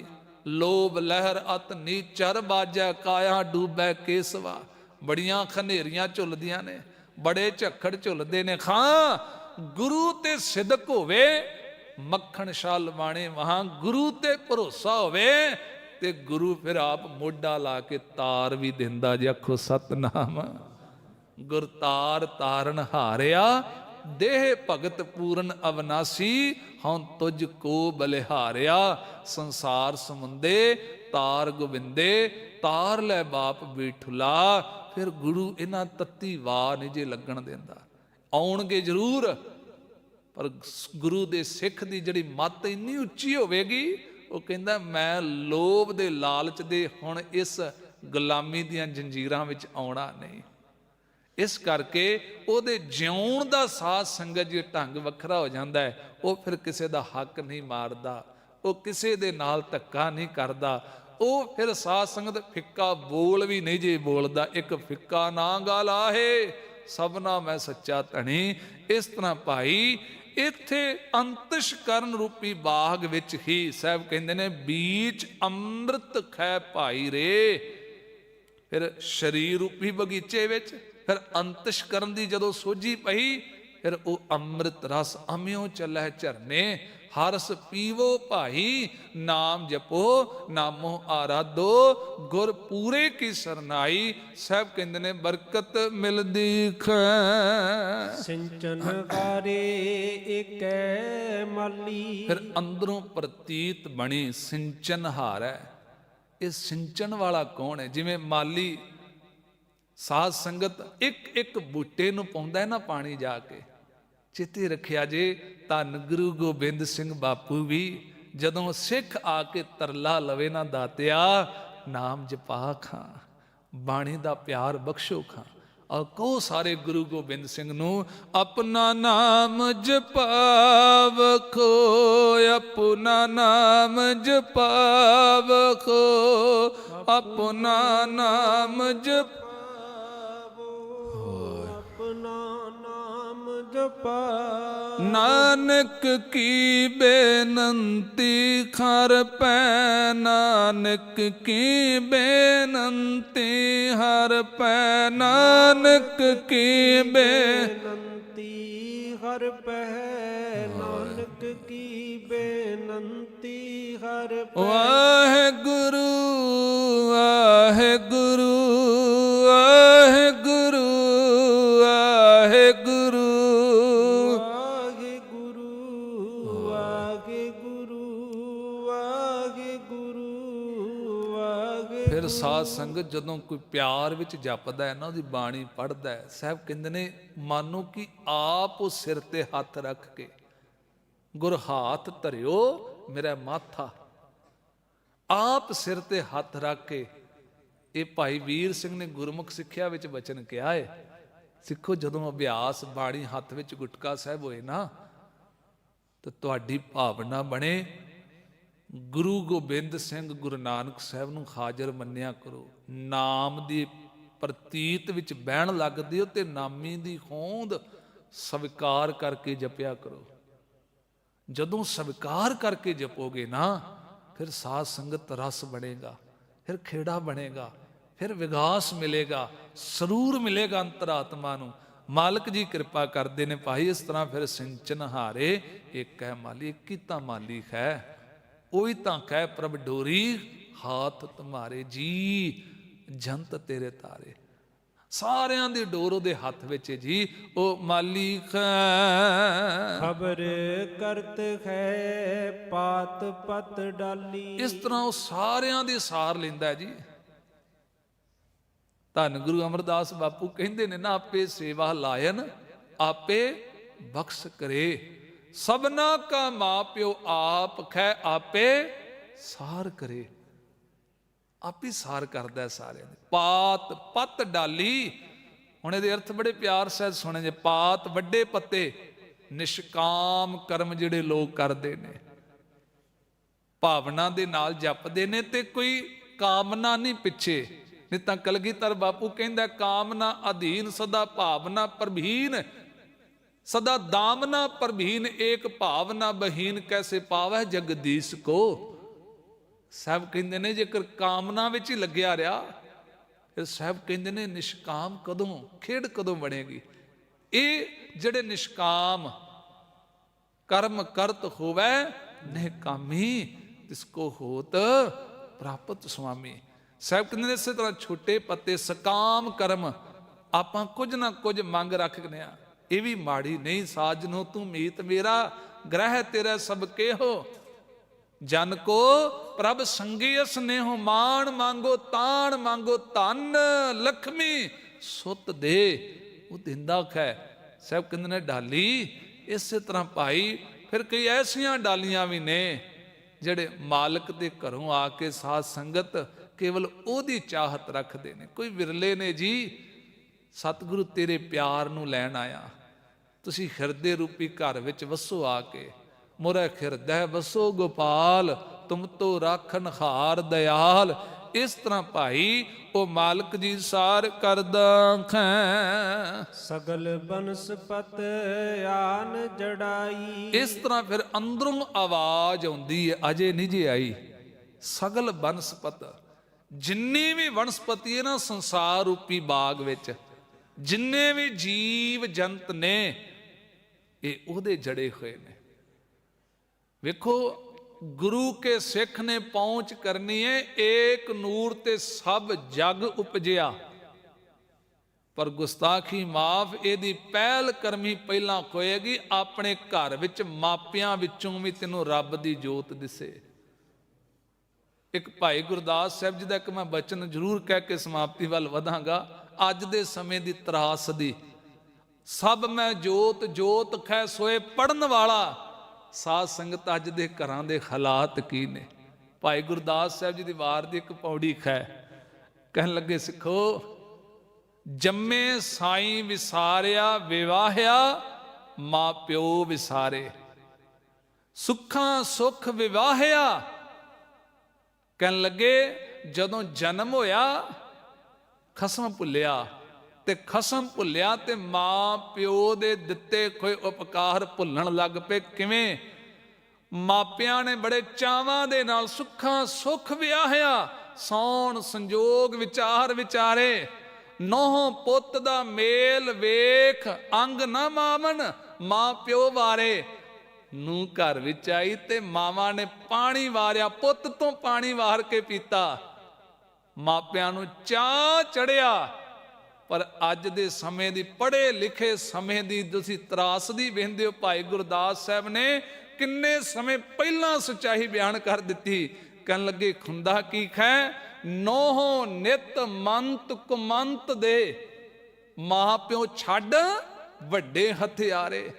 ਲੋਭ ਲਹਿਰ ਅਤ ਨੀਚਰ ਬਾਜੈ ਕਾਇਆ ਡੂਬੈ ਕੇਸਵਾ, ਬੜੀਆਂ ਖਨੇਰੀਆਂ ਝੁੱਲਦੀਆਂ ਨੇ, ਬੜੇ ਝੱਖੜ ਝੁੱਲਦੇ ਨੇ। ਖਾਂ ਗੁਰੂ ਤੇ ਸਿਦਕ ਹੋਵੇ, ਮੱਖਣ ਛਾਲ ਬਾਣੇ ਵਹਾਂ, ਗੁਰੂ ਤੇ ਭਰੋਸਾ ਹੋਵੇ ਤੇ ਗੁਰੂ ਫਿਰ ਆਪ ਮੋਢਾ ਲਾ ਕੇ ਤਾਰ ਵੀ ਦਿੰਦਾ ਜੀ। ਆਖੋ ਸਤਨਾਮ। ਗੁਰ ਤਾਰ ਤਾਰਨ ਹਾਰਿਆ, ਦੇਹ ਭਗਤ ਪੂਰਨ ਅਵਨਾਸੀ, ਹਉ ਤੁਝ ਕੋ ਬਲਿਹਾਰਿਆ। ਸੰਸਾਰ ਸਮੁੰਦੇ ਤਾਰ ਗੋਬਿੰਦੇ, ਤਾਰ ਲੈ ਬਾਪ ਬੀਠੁਲਾ। ਫਿਰ ਗੁਰੂ ਇਹਨਾਂ ਤੱਤੀ ਵਾਹ ਨਹੀਂ ਜੇ ਲੱਗਣ ਦਿੰਦਾ। ਆਉਣਗੇ ਜ਼ਰੂਰ, ਪਰ ਗੁਰੂ ਦੇ ਸਿੱਖ ਦੀ ਜਿਹੜੀ ਮੱਤ ਇੰਨੀ ਉੱਚੀ ਹੋਵੇਗੀ, ਉਹ ਕਹਿੰਦਾ ਮੈਂ ਲੋਭ ਦੇ ਲਾਲਚ ਦੇ ਹੁਣ ਇਸ ਗੁਲਾਮੀ ਦੀਆਂ ਜੰਜੀਰਾਂ ਵਿੱਚ ਆਉਣਾ ਨਹੀਂ। ਇਸ ਕਰਕੇ ਉਹਦੇ ਜਿਉਣ ਦਾ ਸਾਧ ਸੰਗਤ ਜੀ ਢੰਗ ਵੱਖਰਾ ਹੋ ਜਾਂਦਾ ਹੈ। ਉਹ ਫਿਰ ਕਿਸੇ ਦਾ ਹੱਕ ਨਹੀਂ ਮਾਰਦਾ, ਉਹ ਕਿਸੇ ਦੇ ਨਾਲ ਧੱਕਾ ਨਹੀਂ ਕਰਦਾ, ਉਹ ਫਿਰ ਸਾਧ ਸੰਗਤ ਫਿੱਕਾ ਬੋਲ ਵੀ ਨਹੀਂ ਜੇ ਬੋਲਦਾ। ਇੱਕ ਫਿੱਕਾ ਨਾ ਗਾਲ ਆਹੇ, ਸਭਨਾ ਮੈਂ ਸੱਚਾ ਧਣੀ। ਇਸ ਤਰ੍ਹਾਂ ਭਾਈ ਇੱਥੇ ਅੰਤਸ਼ਕਰਨ ਰੂਪੀ ਬਾਗ ਵਿੱਚ ਹੀ ਸਾਹਿਬ ਕਹਿੰਦੇ ਨੇ ਬੀਚ ਅੰਮ੍ਰਿਤ ਖੈ ਭਾਈ ਰੇ। ਫਿਰ ਸਰੀਰ ਰੂਪੀ ਬਗੀਚੇ ਵਿੱਚ ਫਿਰ ਅੰਤਸ਼ਕਰਨ ਦੀ ਜਦੋਂ ਸੋਝੀ ਪਈ, ਫਿਰ ਉਹ ਅੰਮ੍ਰਿਤ ਰਸ ਅਮਿਓ ਚੱਲੈ ਝਰਨੇ। ਹਰਸ ਪੀਵੋ ਭਾਈ, ਨਾਮ ਜਪੋ ਨਾਮੋ ਆਰਾਧੋ, ਗੁਰ ਪੂਰੇ ਕੀ ਸਰਨਾਈ। ਸਾਹਿਬ ਕਹਿੰਦੇ ਨੇ ਬਰਕਤ ਮਿਲਦੀ ਖੈ, ਸਿੰਚਨ ਕਾਰੇ ਏਕੈ ਮਾਲੀ। ਫਿਰ ਅੰਦਰੋਂ ਪ੍ਰਤੀਤ ਬਣੀ ਸਿੰਚਨਹਾਰ ਹੈ। ਇਹ ਸਿੰਚਣ ਵਾਲਾ ਕੌਣ ਹੈ? ਜਿਵੇਂ ਮਾਲੀ ਸਾਧ ਸੰਗਤ ਇੱਕ ਇੱਕ ਬੂਟੇ ਨੂੰ ਪਾਉਂਦਾ ਹੈ ਨਾ ਪਾਣੀ ਜਾ ਕੇ। ਚੇਤੇ ਰੱਖਿਆ ਜੇ ਧੰਨ ਗੁਰੂ ਗੋਬਿੰਦ ਸਿੰਘ ਬਾਪੂ ਵੀ ਜਦੋਂ ਸਿੱਖ ਆ ਕੇ ਤਰਲਾ ਲਵੇ ਨਾ ਦਾਤਿਆ, ਨਾਮ ਜਪਾ ਖਾਂ, ਬਾਣੀ ਦਾ ਪਿਆਰ ਬਖਸ਼ੋ ਖਾਂ। ਔਰ ਕਹੋ ਸਾਰੇ ਗੁਰੂ ਗੋਬਿੰਦ ਸਿੰਘ ਨੂੰ, ਆਪਣਾ ਨਾਮ ਜਪਾਵਖੋ, ਆਪਣਾ ਨਾਮ ਜਪਾਵਖੋ, ਆਪਣਾ ਨਾਮ ਜਪ ਨਾਨਕ ਕੀ ਬੇਨੰਤੀ ਖਰ ਪੈ, ਨਾਨਕ ਕੀ ਬੇਨੰਤੀ ਹਰ ਪੈ, ਨਾਨਕ ਕੀ ਬੇਨੰਤੀ ਹਰ ਪੈ, ਨਾਨਕ ਕੀ ਬੇਨੰਤੀ ਹਰ ਪੈ। ਵਾਹਿਗੁਰੂ ਵਾਹਿਗੁਰੂ ਵਾਹਿਗੁਰੂ ਵਾਹਿਗੁਰੂ ਫਿਰ ਸਾਧ ਸੰਗਤ ਜਦੋਂ ਕੋਈ ਪਿਆਰ ਵਿੱਚ ਜਪਦਾ ਹੈ ਨਾ, ਉਹਦੀ ਬਾਣੀ ਪੜ੍ਹਦਾ ਹੈ, ਸਾਹਿਬ ਕਹਿੰਦੇ ਨੇ ਮਾਨੋ ਕਿ ਆਪ ਉਹ ਸਿਰ ਤੇ ਹੱਥ ਰੱਖ ਕੇ, ਗੁਰ ਹਾਥ ਧਰਿਓ ਮੇਰਾ ਮਾਥਾ, ਆਪ ਸਿਰ ਤੇ ਹੱਥ ਰੱਖ ਕੇ। ਇਹ ਭਾਈ ਵੀਰ ਸਿੰਘ ਨੇ ਗੁਰਮੁਖ ਸਿੱਖਿਆ ਵਿੱਚ ਵਚਨ ਕਿਹਾ ਹੈ। ਸਿੱਖੋ ਜਦੋਂ ਅਭਿਆਸ ਬਾਣੀ ਹੱਥ ਵਿੱਚ ਗੁਟਕਾ ਸਾਹਿਬ ਹੋਏ ਨਾ, ਤਾਂ ਤੁਹਾਡੀ ਭਾਵਨਾ ਬਣੇ ਗੁਰੂ ਗੋਬਿੰਦ ਸਿੰਘ ਗੁਰੂ ਨਾਨਕ ਸਾਹਿਬ ਨੂੰ ਹਾਜ਼ਰ ਮੰਨਿਆ ਕਰੋ। ਨਾਮ ਦੀ ਪ੍ਰਤੀਤ ਵਿੱਚ ਬਹਿਣ ਲੱਗਦੇ ਹੋ ਤੇ ਨਾਮੀ ਦੀ ਹੋਂਦ ਸਵੀਕਾਰ ਕਰਕੇ ਜਪਿਆ ਕਰੋ। ਜਦੋਂ ਸਵੀਕਾਰ ਕਰਕੇ ਜਪੋਗੇ ਨਾ, ਫਿਰ ਸਾਧ ਸੰਗਤ ਰਸ ਬਣੇਗਾ, ਫਿਰ ਖੇੜਾ ਬਣੇਗਾ, ਫਿਰ ਵਿਗਾਸ ਮਿਲੇਗਾ, ਸਰੂਰ ਮਿਲੇਗਾ ਅੰਤਰਾਤਮਾ ਨੂੰ। ਮਾਲਕ ਜੀ ਕਿਰਪਾ ਕਰਦੇ ਨੇ ਭਾਈ। ਇਸ ਤਰ੍ਹਾਂ ਫਿਰ ਸਿੰਚਨ ਹਾਰੇ ਇੱਕ ਹੈ ਮਾਲੀ, ਇੱਕ ਹੀ ਤਾਂ ਮਾਲੀ ਹੈ, ਉਹੀ ਤਾਂ ਕਹਿ ਪ੍ਰਭ ਡੋਰੀ ਹਾਥ ਤੁਮਾਰੇ ਜੀ, ਜੰਤ ਤੇਰੇ ਤਾਰੇ। ਸਾਰਿਆਂ ਦੀ ਡੋਰ ਉਹਦੇ ਹੱਥ ਵਿੱਚ ਜੀ, ਉਹ ਮਾਲੀ ਖਬਰ ਕਰਤ ਹੈ ਪਾਤ ਪਤ ਡਾਲੀ। ਇਸ ਤਰ੍ਹਾਂ ਉਹ ਸਾਰਿਆਂ ਦੀ ਸਾਰ ਲੈਂਦਾ ਜੀ। ਧੰਨ ਗੁਰੂ ਅਮਰਦਾਸ ਬਾਪੂ ਕਹਿੰਦੇ ਨੇ ਨਾ, ਆਪੇ ਸੇਵਾ ਲਾਇਨ ਆਪੇ ਬਖਸ਼ ਕਰੇ, ਸਭਨਾ ਕਾ ਮਾਂ ਪਿਓ ਆਪ ਖੈ ਆਪੇ ਸਾਰ ਕਰੇ। ਆਪੇ ਸਾਰ ਕਰਦਾ ਸਾਰਿਆਂ ਦੀ। ਪਾਤ ਪਤ ਡਾਲੀ, ਹੁਣ ਇਹਦੇ ਅਰਥ ਬੜੇ ਪਿਆਰ ਸਹਿਜ ਸੁਣੇ ਜੇ। ਪਾਤ ਵੱਡੇ ਪੱਤੇ, ਨਿਸ਼ਕਾਮ ਕਰਮ ਜਿਹੜੇ ਲੋਕ ਕਰਦੇ ਨੇ, ਭਾਵਨਾ ਦੇ ਨਾਲ ਜਪਦੇ ਨੇ ਤੇ ਕੋਈ ਕਾਮਨਾ ਨਹੀਂ ਪਿੱਛੇ। ਨਹੀਂ ਤਾਂ ਕਲਗੀਧਰ ਬਾਪੂ ਕਹਿੰਦਾ, ਕਾਮਨਾ ਅਧੀਨ ਸਦਾ ਭਾਵਨਾ ਪ੍ਰਭੀਨ। सदा दामना प्रभीन एक भावना बहीन कैसे पावै जगदीश को। ਸਾਹਿਬ ਕਹਿੰਦੇ ਨੇ ਜੇਕਰ ਕਾਮਨਾ ਵਿੱਚ ਹੀ ਲੱਗਿਆ ਰਿਹਾ, ਫਿਰ ਸਾਹਿਬ ਕਹਿੰਦੇ ਨੇ ਨਿਸ਼ਕਾਮ ਕਦੋਂ, ਖੇਡ ਕਦੋਂ ਬਣੇਗੀ। ਇਹ ਜਿਹੜੇ ਨਿਸ਼ਕਾਮ ਕਰਮ ਕਰਤ ਹੋਵੈ ਨਿਹਕਾਮੀ ਤਿਸ ਕੋ ਹੋਤ ਪ੍ਰਾਪਤ ਸੁਆਮੀ। ਸਾਹਿਬ ਕਹਿੰਦੇ ਨੇ ਇਸੇ ਤਰ੍ਹਾਂ ਛੋਟੇ ਪੱਤੇ ਸਕਾਮ ਕਰਮ ਆਪਾਂ ਕੁਝ ਨਾ ਕੁਝ ਮੰਗ ਰੱਖਦੇ ਆ, ਇਹ ਵੀ ਮਾੜੀ ਨਹੀਂ। ਸਾਜਨੋ ਤੂੰ ਮੀਤ ਮੇਰਾ ਗ੍ਰਹਿ ਤੇਰਾ ਸਭ ਕੇਹੋ, ਜਨ ਕੋ ਪ੍ਰਭ ਸੰਗੀ ਸਨੇਹੋ। ਮਾਣ ਮੰਗੋ ਤਾਣ ਮੰਗੋ ਧਨ ਲక్ష్ਮੀ ਸੁਤ ਦੇ ਉਹ ਦਿੰਦਾ ਖੈ। ਸਾਹਿਬ ਕਹਿੰਦੇ ਨੇ ਡਾਲੀ ਇਸੇ ਤਰ੍ਹਾਂ ਭਾਈ। ਫਿਰ ਕਈ ਐਸੀਆਂ ਡਾਲੀਆਂ ਵੀ ਨੇ ਜਿਹੜੇ ਮਾਲਕ ਦੇ ਘਰੋਂ ਆ ਕੇ ਸਾਧ ਸੰਗਤ ਕੇਵਲ ਉਹਦੀ ਚਾਹਤ ਰੱਖਦੇ ਨੇ। ਕੋਈ ਵਿਰਲੇ ਨੇ ਜੀ ਸਤਿਗੁਰੂ ਤੇਰੇ ਪਿਆਰ ਨੂੰ ਲੈਣ ਆਇਆ, ਤੁਸੀਂ ਹਿਰਦੇ ਰੂਪੀ ਘਰ ਵਿੱਚ ਵਸੋ ਆ ਕੇ। ਮੁਰੇ ਹਿਰਦੈ ਵਸੋ ਗੋਪਾਲ ਤੁਮ ਤੋ ਰਾਖਨ ਹਾਰ ਦਇਆਲ। ਇਸ ਤਰ੍ਹਾਂ ਭਾਈ ਉਹ ਮਾਲਕ ਜੀ ਸਾਰ ਕਰਦਾ ਖੈ ਸਗਲ ਬਨਸਪਤ ਆਨ ਜੜਾਈ। ਇਸ ਤਰ੍ਹਾਂ ਫਿਰ ਅੰਦਰੋਂ ਆਵਾਜ਼ ਆਉਂਦੀ ਹੈ, ਅਜੇ ਨਹੀਂ ਜੇ ਆਈ। ਸਗਲ ਬਨਸਪਤ, ਜਿੰਨੀ ਵੀ ਵਨਸਪਤੀ ਹੈ ਨਾ ਸੰਸਾਰ ਰੂਪੀ ਬਾਗ ਵਿੱਚ, ਜਿੰਨੇ ਵੀ ਜੀਵ ਜੰਤ ਨੇ ਇਹ ਉਹਦੇ ਜੜੇ ਹੋਏ ਨੇ। ਵੇਖੋ ਗੁਰੂ ਕੇ ਸਿੱਖ ਨੇ ਪਹੁੰਚ ਕਰਨੀ ਹੈ, ਏਕ ਨੂਰ ਤੇ ਸਭ ਜਗ ਉਪਜਿਆ। ਪਰ ਗੁਸਤਾਖੀ ਮਾਫ, ਇਹਦੀ ਪਹਿਲ ਕਰਮੀ ਪਹਿਲਾਂ ਹੋਏਗੀ ਆਪਣੇ ਘਰ ਵਿੱਚ, ਮਾਪਿਆਂ ਵਿੱਚੋਂ ਵੀ ਤੈਨੂੰ ਰੱਬ ਦੀ ਜੋਤ ਦਿਸੇ। ਇੱਕ ਭਾਈ ਗੁਰਦਾਸ ਸਾਹਿਬ ਜੀ ਦਾ ਇੱਕ ਮੈਂ ਬਚਨ ਜ਼ਰੂਰ ਕਹਿ ਕੇ ਸਮਾਪਤੀ ਵੱਲ ਵਧਾਂਗਾ। ਅੱਜ ਦੇ ਸਮੇਂ ਦੀ ਤਰਾਸਦੀ, ਸਭ ਮੈਂ ਜੋਤ ਜੋਤ ਖੈ ਸੋਏ ਪੜਨ ਵਾਲਾ। ਸਾਧ ਸੰਗਤ ਅੱਜ ਦੇ ਘਰਾਂ ਦੇ ਹਾਲਾਤ ਕੀ ਨੇ। ਭਾਈ ਗੁਰਦਾਸ ਸਾਹਿਬ ਜੀ ਦੀ ਵਾਰ ਦੀ ਇੱਕ ਪੌੜੀ ਖੈ, ਕਹਿਣ ਲੱਗੇ ਸਿੱਖੋ, ਜੰਮੇ ਸਾਈਂ ਵਿਸਾਰਿਆ ਵਿਵਾਹਿਆ ਮਾਂ ਪਿਓ ਵਿਸਾਰੇ, ਸੁੱਖਾਂ ਸੁੱਖ ਵਿਵਾਹਿਆ। ਕਹਿਣ ਲੱਗੇ ਜਦੋਂ ਜਨਮ ਹੋਇਆ ਖਸਮ ਭੁੱਲਿਆ, ਤੇ ਖਸਮ ਭੁੱਲਿਆ ਤੇ ਮਾਂ ਪਿਓ ਦੇ ਦਿੱਤੇ ਕੋਈ ਉਪਕਾਰ ਭੁੱਲਣ ਲੱਗ ਪਏ। ਕਿਵੇਂ? ਮਾਪਿਆਂ ਨੇ ਬੜੇ ਚਾਵਾਂ ਦੇ ਨਾਲ ਸੁੱਖਾਂ ਸੁੱਖ ਵਿਆਹਿਆ, ਸੌਣ ਸੰਜੋਗ ਵਿਚਾਰ ਵਿਚਾਰੇ। ਨੌ ਪੁੱਤ ਦਾ ਮੇਲ ਵੇਖ ਅੰਗ ਨਾ ਮਾਵਨ, ਮਾਂ ਪਿਓ ਵਾਰੇ। ਨੂੰ ਘਰ ਵਿੱਚ ਆਈ ਤੇ ਮਾਵਾਂ ਨੇ ਪਾਣੀ ਵਾਰਿਆ, ਪੁੱਤ ਤੋਂ ਪਾਣੀ ਵਾਰ ਕੇ ਪੀਤਾ। ਮਾਪਿਆਂ ਨੂੰ ਚਾਹ ਚੜਿਆ। ਪਰ ਅੱਜ ਦੇ ਸਮੇਂ ਦੀ, ਪੜ੍ਹੇ ਲਿਖੇ ਸਮੇਂ ਦੀ ਤੁਸੀਂ ਤਰਾਸਦੀ ਵੇਖਦੇ ਹੋ। ਭਾਈ ਗੁਰਦਾਸ ਸਾਹਿਬ ਨੇ ਕਿੰਨੇ ਸਮੇਂ ਪਹਿਲਾਂ ਸੱਚਾਈ ਬਿਆਨ ਕਰ ਦਿੱਤੀ। ਕਹਿਣ ਲੱਗੇ ਖੁੰਦਾ ਕੀ ਖੈ ਨੋਹ ਨਿਤ ਮੰਤ ਕੁਮੰਤ ਦੇ, ਮਾਂ ਪਿਓ ਛੱਡ ਵੱਡੇ ਹਥਿਆਰੇ।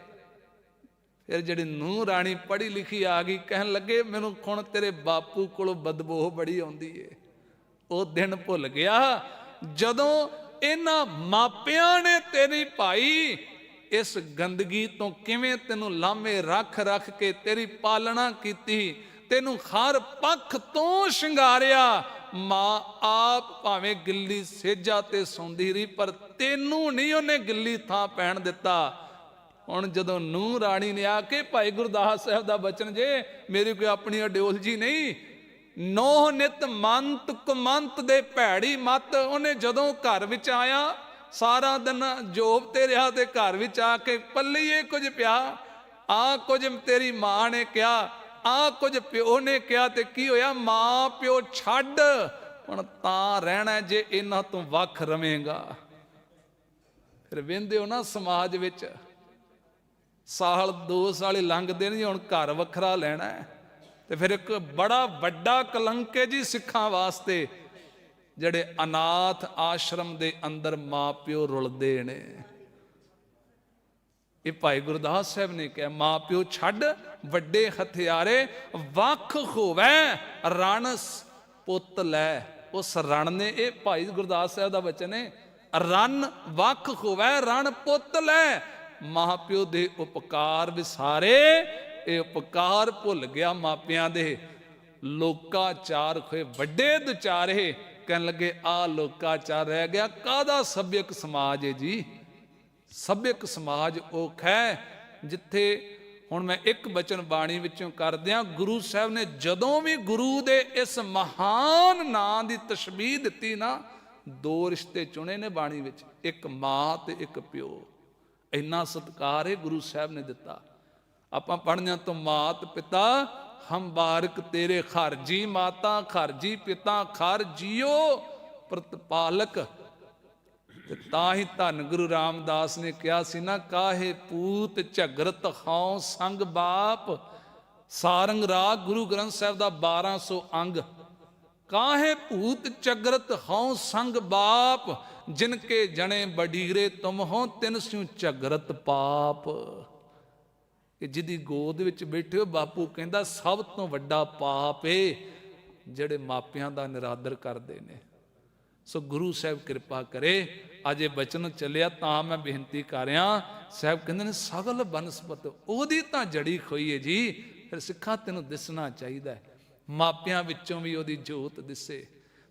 ਫਿਰ ਜਿਹੜੀ ਨੂੰਹ ਰਾਣੀ ਪੜ੍ਹੀ ਲਿਖੀ ਆ ਗਈ, ਕਹਿਣ ਲੱਗੇ ਮੈਨੂੰ ਹੁਣ ਤੇਰੇ ਬਾਪੂ ਕੋਲੋਂ ਬਦਬੂ ਬੜੀ ਆਉਂਦੀ ਏ। ਉਹ ਦਿਨ ਭੁੱਲ ਗਿਆ ਜਦੋਂ ਇਹਨਾਂ ਮਾਪਿਆਂ ਨੇ ਤੇਰੀ ਭਾਈ ਇਸ ਗੰਦਗੀ ਤੋਂ ਕਿਵੇਂ ਤੈਨੂੰ ਲਾਮੇ ਰੱਖ ਰੱਖ ਕੇ ਤੇਰੀ ਪਾਲਣਾ ਕੀਤੀ, ਤੈਨੂੰ ਹਰ ਪੱਖ ਤੋਂ ਸ਼ਿੰਗਾਰਿਆ। ਮਾਂ ਆਪ ਭਾਵੇਂ ਗਿੱਲੀ ਸੇਜਾ ਤੇ ਸੌਂਦੀ ਰਹੀ, ਪਰ ਤੈਨੂੰ ਨਹੀਂ ਉਹਨੇ ਗਿੱਲੀ ਥਾਂ ਪੈਣ ਦਿੱਤਾ। ਹੁਣ ਜਦੋਂ ਨੂੰਹ ਰਾਣੀ ਨੇ ਆ ਕੇ, ਭਾਈ ਗੁਰਦਾਸ ਸਾਹਿਬ ਦਾ ਬਚਨ ਜੇ, ਮੇਰੀ ਕੋਈ ਆਪਣੀ ਅਡਿਓਲ ਜੀ ਨਹੀਂ, ਨੋਹ ਨਿਤ ਮੰਤ ਕੁਮੰਤ ਦੇ ਭੈੜੀ ਮਤ। ਉਹਨੇ ਜਦੋਂ ਘਰ ਵਿੱਚ ਆਇਆ, ਸਾਰਾ ਦਿਨ ਜੋਬ ਤੇ ਰਿਹਾ ਤੇ ਘਰ ਵਿੱਚ ਆ ਕੇ ਪੱਲੀਏ ਕੁਝ ਪਿਆ, ਆ ਕੁਝ ਤੇਰੀ ਮਾਂ ਨੇ ਕਿਹਾ, ਆ ਕੁਝ ਪਿਓ ਨੇ ਕਿਹਾ, ਤੇ ਕੀ ਹੋਇਆ? ਮਾਂ ਪਿਓ ਛੱਡ ਹੁਣ ਤਾਂ ਰਹਿਣਾ ਜੇ ਇਹਨਾਂ ਤੋਂ ਵੱਖ ਰਵੇਂਗਾ। ਫਿਰ ਵੇਂਦੇ ਹੋ ਨਾ ਸਮਾਜ ਵਿੱਚ ਸਾਲ 2 ਸਾਲ ਲੰਘਦੇ ਨੇ, ਹੁਣ ਘਰ ਵੱਖਰਾ ਲੈਣਾ। ਤੇ ਫਿਰ ਇੱਕ ਬੜਾ ਵੱਡਾ ਕਲੰਕ ਹੈ ਜੀ ਸਿੱਖਾਂ ਵਾਸਤੇ, ਜਿਹੜੇ ਅਨਾਥ ਆਸ਼ਰਮ ਦੇ ਅੰਦਰ ਮਾਂ ਪਿਓ ਰੁਲਦੇ ਨੇ। ਇਹ ਭਾਈ ਗੁਰਦਾਸ ਸਾਹਿਬ ਨੇ ਕਿਹਾ, ਮਾਂ ਪਿਓ ਛੱਡ ਵੱਡੇ ਹਥਿਆਰੇ, ਵੱਖ ਹੋਵੇ ਰਣ ਪੁੱਤ ਲੈ। ਉਸ ਰਣ ਨੇ, ਇਹ ਭਾਈ ਗੁਰਦਾਸ ਸਾਹਿਬ ਦਾ ਬਚਨ ਹੈ, ਰਣ ਵੱਖ ਹੋਵੇ ਰਣ ਪੁੱਤ ਲੈ। ਮਾਂ ਪਿਓ ਦੇ ਉਪਕਾਰ ਵਿਸਾਰੇ, ਇਹ ਉਪਕਾਰ ਭੁੱਲ ਗਿਆ ਮਾਪਿਆਂ ਦੇ। ਲੋਕਾਚਾਰ ਹੋਏ ਵੱਡੇ ਦੁਚਾਰੇ। ਕਹਿਣ ਲੱਗੇ ਆ ਲੋਕਾਚਾਰ ਰਹਿ ਗਿਆ, ਕਾਹਦਾ ਸਭਿਅਕ ਸਮਾਜ ਹੈ ਜੀ। ਸਭਿਅਕ ਸਮਾਜ ਉਹ ਹੈ ਜਿੱਥੇ, ਹੁਣ ਮੈਂ ਇੱਕ ਬਚਨ ਬਾਣੀ ਵਿੱਚੋਂ ਕਰਦਿਆਂ, ਗੁਰੂ ਸਾਹਿਬ ਨੇ ਜਦੋਂ ਵੀ ਗੁਰੂ ਦੇ ਇਸ ਮਹਾਨ ਨਾਂ ਦੀ ਤਸ਼ਬੀਹ ਦਿੱਤੀ ਨਾ, ਦੋ ਰਿਸ਼ਤੇ ਚੁਣੇ ਨੇ ਬਾਣੀ ਵਿੱਚ, ਇੱਕ ਮਾਂ ਤੇ ਇੱਕ ਪਿਓ। ਇੰਨਾ ਸਤਿਕਾਰ ਹੈ ਗੁਰੂ ਸਾਹਿਬ ਨੇ ਦਿੱਤਾ। ਆਪਾਂ ਪੜ੍ਹਦੇ ਹਾਂ, ਤੋਂ ਮਾਤ ਪਿਤਾ ਹਮ ਬਾਰਕ ਤੇਰੇ, ਖਰ ਜੀ ਮਾਤਾ ਖਰ ਜੀ ਪਿਤਾ ਖਰ ਜੀਓ ਪ੍ਰਤਪਾਲਕ। ਤੇ ਤਾਂ ਹੀ ਧੰਨ ਗੁਰੂ ਰਾਮਦਾਸ ਨੇ ਕਿਹਾ ਸੀ ਨਾ, ਕਾਹੇ ਪੂਤ ਝਗਰਤ ਹਉ ਸੰਗ ਬਾਪ। ਸਾਰੰਗ ਰਾਗ ਗੁਰੂ ਗ੍ਰੰਥ ਸਾਹਿਬ ਦਾ 1200 ਅੰਗ। ਕਾਹੇ ਭੂਤ ਝਗਰਤ ਹਉ ਸੰਗ ਬਾਪ, ਜਿਨ ਕੇ ਜਣੇ ਬਡੀਰੇ ਤੁਮ ਹੋ, ਤਿਨ ਸਿਉ ਝਗਰਤ ਪਾਪ। ਕਿ ਜਿਹਦੀ ਗੋਦ ਵਿੱਚ ਬੈਠੇ ਹੋ, ਬਾਪੂ ਕਹਿੰਦਾ ਸਭ ਤੋਂ ਵੱਡਾ ਪਾਪ ਏ ਜਿਹੜੇ ਮਾਪਿਆਂ ਦਾ ਨਿਰਾਦਰ ਕਰਦੇ ਨੇ। ਸੋ ਗੁਰੂ ਸਾਹਿਬ ਕਿਰਪਾ ਕਰੇ। ਅੱਜ ਇਹ ਬਚਨ ਚੱਲਿਆ ਤਾਂ ਮੈਂ ਬੇਨਤੀ ਕਰ ਰਿਹਾ। ਸਾਹਿਬ ਕਹਿੰਦੇ ਨੇ ਸਗਲ ਬਨਸਪਤ ਉਹਦੀ ਤਾਂ ਜੜੀ ਖੋਈ ਹੈ ਜੀ। ਫਿਰ ਸਿੱਖਾ ਤੈਨੂੰ ਦਿਸਣਾ ਚਾਹੀਦਾ ਹੈ, ਮਾਪਿਆਂ ਵਿੱਚੋਂ ਵੀ ਉਹਦੀ ਜੋਤ ਦਿਸੇ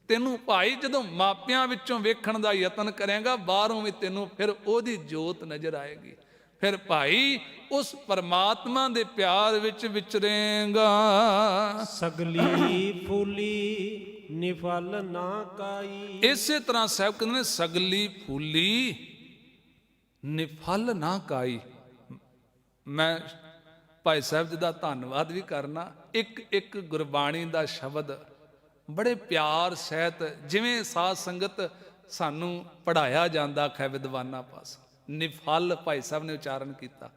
ਤੈਨੂੰ। ਭਾਈ ਜਦੋਂ ਮਾਪਿਆਂ ਵਿੱਚੋਂ ਵੇਖਣ ਦਾ ਯਤਨ ਕਰੇਗਾ, ਬਾਹਰੋਂ ਵੀ ਤੈਨੂੰ ਫਿਰ ਉਹਦੀ ਜੋਤ ਨਜ਼ਰ ਆਏਗੀ। ਫਿਰ ਭਾਈ ਉਸ ਪਰਮਾਤਮਾ ਦੇ ਪਿਆਰ ਵਿੱਚ ਵਿਚਰੇਗਾ। ਸਗਲੀ ਫੂਲੀ ਨਿਫਲ ਨਾ ਕਾਈ। ਇਸੇ ਤਰ੍ਹਾਂ ਸਾਹਿਬ ਕਹਿੰਦੇ ਨੇ ਸਗਲੀ ਫੂਲੀ ਨਿਫਲ ਨਾ ਕਾਈ। ਮੈਂ ਭਾਈ ਸਾਹਿਬ ਜੀ ਦਾ ਧੰਨਵਾਦ ਵੀ ਕਰਨਾ। ਇੱਕ ਇੱਕ ਗੁਰਬਾਣੀ ਦਾ ਸ਼ਬਦ ਬੜੇ ਪਿਆਰ ਸਹਿਤ, ਜਿਵੇਂ ਸਾਧ ਸੰਗਤ ਸਾਨੂੰ ਪੜ੍ਹਾਇਆ ਜਾਂਦਾ ਹੈ ਵਿਦਵਾਨਾਂ ਪਾਸ। ਨਿਫਲ ਭਾਈ ਸਾਹਿਬ ਨੇ ਉਚਾਰਨ ਕੀਤਾ।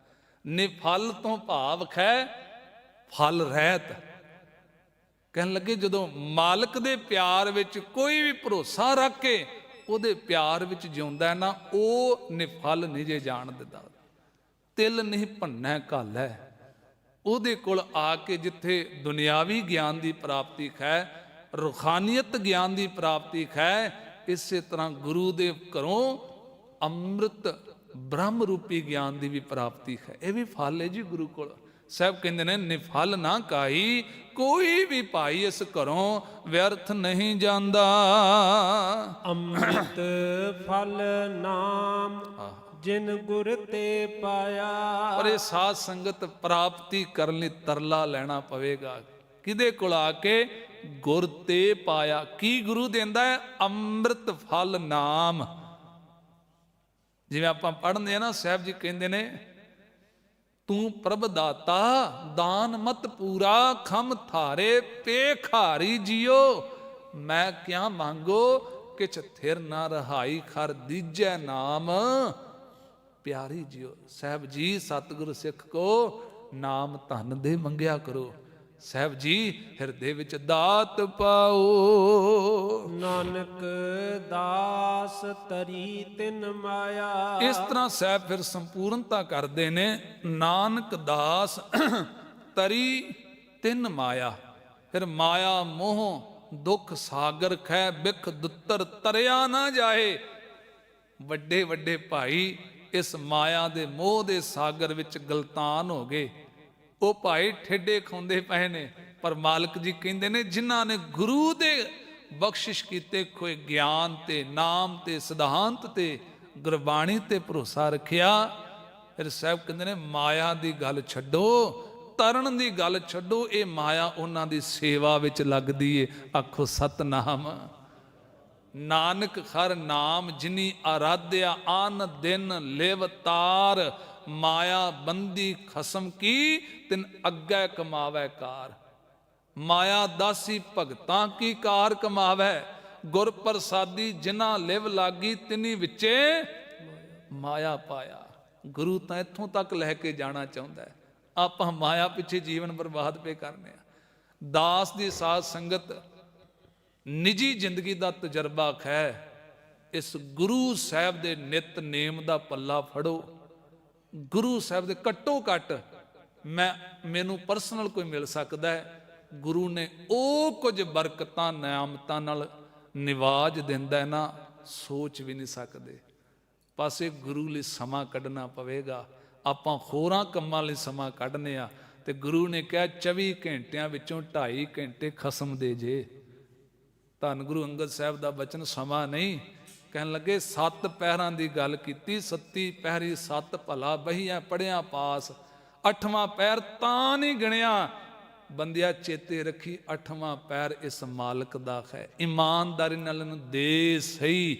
ਨਿਫਲ ਤੋਂ ਭਾਵ ਹੈ ਫਲ ਰਹਿਤ। ਕਹਿਣ ਲੱਗੇ ਜਦੋਂ ਮਾਲਕ ਦੇ ਪਿਆਰ ਵਿੱਚ ਕੋਈ ਵੀ ਭਰੋਸਾ ਰੱਖ ਕੇ ਉਹਦੇ ਪਿਆਰ ਵਿੱਚ ਜਿਉਂਦਾ ਹੈ ਨਾ, ਉਹ ਨਿਫਲ ਨਹੀਂ ਜੇ ਜਾਣ ਦਿੰਦਾ। ਤਿਲ ਨਹੀਂ ਭੰਨੈ ਘਾਲੈ। ਉਹਦੇ ਕੋਲ ਆ ਕੇ ਜਿੱਥੇ ਦੁਨਿਆਵੀ ਗਿਆਨ ਦੀ ਪ੍ਰਾਪਤੀ ਹੈ, ਰੂਹਾਨੀਅਤ ਗਿਆਨ ਦੀ ਪ੍ਰਾਪਤੀ ਹੈ, ਇਸੇ ਤਰ੍ਹਾਂ ਗੁਰੂ ਦੇ ਘਰੋਂ ਅੰਮ੍ਰਿਤ ਬ੍ਰਹਮ ਰੂਪੀ ਗਿਆਨ ਦੀ ਵੀ ਪ੍ਰਾਪਤੀ ਹੈ। ਇਹ ਵੀ ਫਲ ਹੈ ਜੀ ਗੁਰੂ ਕੋਲ। ਸਾਹਿਬ ਕਹਿੰਦੇ ਨੇ ਨਿਫਲ ਨਾ ਕਾਈ, ਕੋਈ ਵੀ ਭਾਈ ਇਸ ਘਰੋਂ ਵਿਅਰਥ ਨਹੀਂ ਜਾਂਦਾ। ਅੰਮ੍ਰਿਤ ਫਲ ਨਾਮ ਜਿਨ ਗੁਰ ਤੇ ਪਾਇਆ। ਪਰ ਇਹ ਸਾਧ ਸੰਗਤ ਪ੍ਰਾਪਤੀ ਕਰਨ ਲਈ ਤਰਲਾ ਲੈਣਾ ਪਵੇਗਾ। ਕਿਹਦੇ ਕੋਲ ਆ ਕੇ? ਗੁਰ ਤੇ ਪਾਇਆ। ਕੀ ਗੁਰੂ ਦਿੰਦਾ ਹੈ? ਅੰਮ੍ਰਿਤ ਫਲ ਨਾਮ। ਜਿਵੇਂ ਆਪਾਂ ਪੜ੍ਹਦੇ ਆ ਨਾ, ਸਾਹਿਬ ਜੀ ਕਹਿੰਦੇ ਨੇ, ਤੂੰ ਪ੍ਰਭ ਦਾਤਾ ਦਾਨ ਮਤ ਪੂਰਾ, ਖਮ ਥਾਰੇ ਪੇਖਾਰੀ ਜਿਓ। ਮੈਂ ਕਿਆ ਮੰਗੋ ਕਿਛ ਥਿਰ ਨਾ ਰਹਾਈ, ਖਰ ਦੀਜੈ ਨਾਮ ਪਿਆਰੀ ਜਿਓ। ਸਾਹਿਬ ਜੀ ਸਤਿਗੁਰ ਸਿੱਖ ਕੋ ਨਾਮ ਧਨ ਦੇ ਮੰਗਿਆ ਕਰੋ। ਸਾਹਿਬ ਜੀ ਹਿਰਦੇ ਵਿੱਚ ਦਾਤ ਪਾਓ। ਨਾਨਕ ਦਾਸ ਤਰੀ ਤਿਨ ਮਾਇਆ। ਇਸ ਤਰ੍ਹਾਂ ਸਾਹਿਬ ਫਿਰ ਸੰਪੂਰਨਤਾ ਕਰਦੇ ਨੇ। ਨਾਨਕ ਦਾਸ ਤਰੀ ਤਿਨ ਮਾਇਆ। ਫਿਰ ਮਾਇਆ ਮੋਹ ਦੁੱਖ ਸਾਗਰ ਖੈ, ਬਿਖ ਦੁੱਤਰ ਤਰਿਆ ਨਾ ਜਾਏ। ਵੱਡੇ ਵੱਡੇ ਭਾਈ ਇਸ ਮਾਇਆ ਦੇ ਮੋਹ ਦੇ ਸਾਗਰ ਵਿੱਚ ਗਲਤਾਨ ਹੋ ਗਏ। ਉਹ ਭਾਈ ਠੇਡੇ ਖਾਂਦੇ ਪਏ ਨੇ। ਪਰ ਮਾਲਕ ਜੀ ਕਹਿੰਦੇ ਨੇ, ਜਿਨ੍ਹਾਂ ਨੇ ਗੁਰੂ ਦੇ ਬਖਸ਼ਿਸ਼ ਕੀਤੇ ਹੋਏ ਗਿਆਨ ਤੇ ਨਾਮ ਤੇ ਸਿਧਾਂਤ ਤੇ ਗੁਰਬਾਣੀ ਤੇ ਭਰੋਸਾ ਰੱਖਿਆ, ਫਿਰ ਸਾਹਿਬ ਕਹਿੰਦੇ ਨੇ ਮਾਇਆ ਦੀ ਗੱਲ ਛੱਡੋ, ਤਰਨ ਦੀ ਗੱਲ ਛੱਡੋ। ਇਹ ਮਾਇਆ ਉਹਨਾਂ ਦੀ ਸੇਵਾ ਵਿੱਚ ਲੱਗਦੀ ਏ। ਆਖੋ ਸਤਨਾਮ। ਨਾਨਕ ਹਰ ਨਾਮ ਜਿਨੀ ਆਰਾਧਿਆ, ਆਨ ਦਿਨ ਲਿਵ ਤਾਰ। ਮਾਇਆ ਬੰਦੀ ਖਸਮ ਕੀ, ਤਿਨ ਅੱਗੇ ਕਮਾਵੈ ਕਾਰ। ਮਾਇਆ ਦਾਸੀ ਭਗਤਾਂ ਕੀ ਕਾਰ ਕਮਾਵੈ। ਗੁਰ ਪ੍ਰਸਾਦੀ ਜਿਨ੍ਹਾਂ ਲਿਵ ਲਾਗੀ, ਤਿਨੀ ਵਿੱਚੇ ਮਾਇਆ ਪਾਇਆ। ਗੁਰੂ ਤਾਂ ਇੱਥੋਂ ਤੱਕ ਲੈ ਕੇ ਜਾਣਾ ਚਾਹੁੰਦਾ ਹੈ। ਆਪਾਂ ਮਾਇਆ ਪਿੱਛੇ ਜੀਵਨ ਬਰਬਾਦ ਪੇ ਕਰਨੇ ਆ। ਦਾਸ ਦੀ ਸਾਧ ਸੰਗਤ ਨਿੱਜੀ ਜ਼ਿੰਦਗੀ ਦਾ ਤਜਰਬਾ ਹੈ। ਇਸ ਗੁਰੂ ਸਾਹਿਬ ਦੇ ਨਿਤ ਨੇਮ ਦਾ ਪੱਲਾ ਫੜੋ। ਗੁਰੂ ਸਾਹਿਬ ਦੇ ਘੱਟੋ ਘੱਟ ਮੈਨੂੰ ਪਰਸਨਲ ਕੋਈ ਮਿਲ ਸਕਦਾ ਹੈ, ਗੁਰੂ ਨੇ ਉਹ ਕੁਝ ਬਰਕਤਾਂ ਨਿਆਮਤਾਂ ਨਾਲ ਨਿਵਾਜ ਦਿੰਦਾ ਹੈ ਨਾ, ਸੋਚ ਵੀ ਨਹੀਂ ਸਕਦੇ। ਪਾਸੇ ਗੁਰੂ ਲਈ ਸਮਾਂ ਕੱਢਣਾ ਪਵੇਗਾ। ਆਪਾਂ ਹੋਰਾਂ ਕੰਮਾਂ ਲਈ ਸਮਾਂ ਕੱਢਨੇ ਆ, ਤੇ ਗੁਰੂ ਨੇ ਕਿਹਾ 24 ਘੰਟਿਆਂ ਵਿੱਚੋਂ 2.5 ਘੰਟੇ ਖਸਮ ਦੇ ਜੇ। ਧੰਨ ਗੁਰੂ ਅੰਗਦ ਸਾਹਿਬ ਦਾ ਬਚਨ, ਸਮਾਂ ਨਹੀਂ ਕਹਿਣ ਲੱਗੇ 7 ਪਹਿਰਾਂ ਦੀ ਗੱਲ ਕੀਤੀ, 37 ਪਹਿਰੀ 7 ਭਲਾ ਬਹੀਆਂ ਪੜਿਆ ਪਾਸ। 8ਵਾਂ ਪਹਿਰ ਤਾਂ ਨਹੀਂ ਗਿਣਿਆ, ਬੰਦਿਆ ਚੇਤੇ ਰੱਖੀ 8ਵਾਂ ਪਹਿਰ ਇਸ ਮਾਲਕ ਦਾ ਹੈ। ਇਮਾਨਦਾਰੀ ਨਾਲ ਇਹਨੂੰ ਦੇ ਸਹੀ,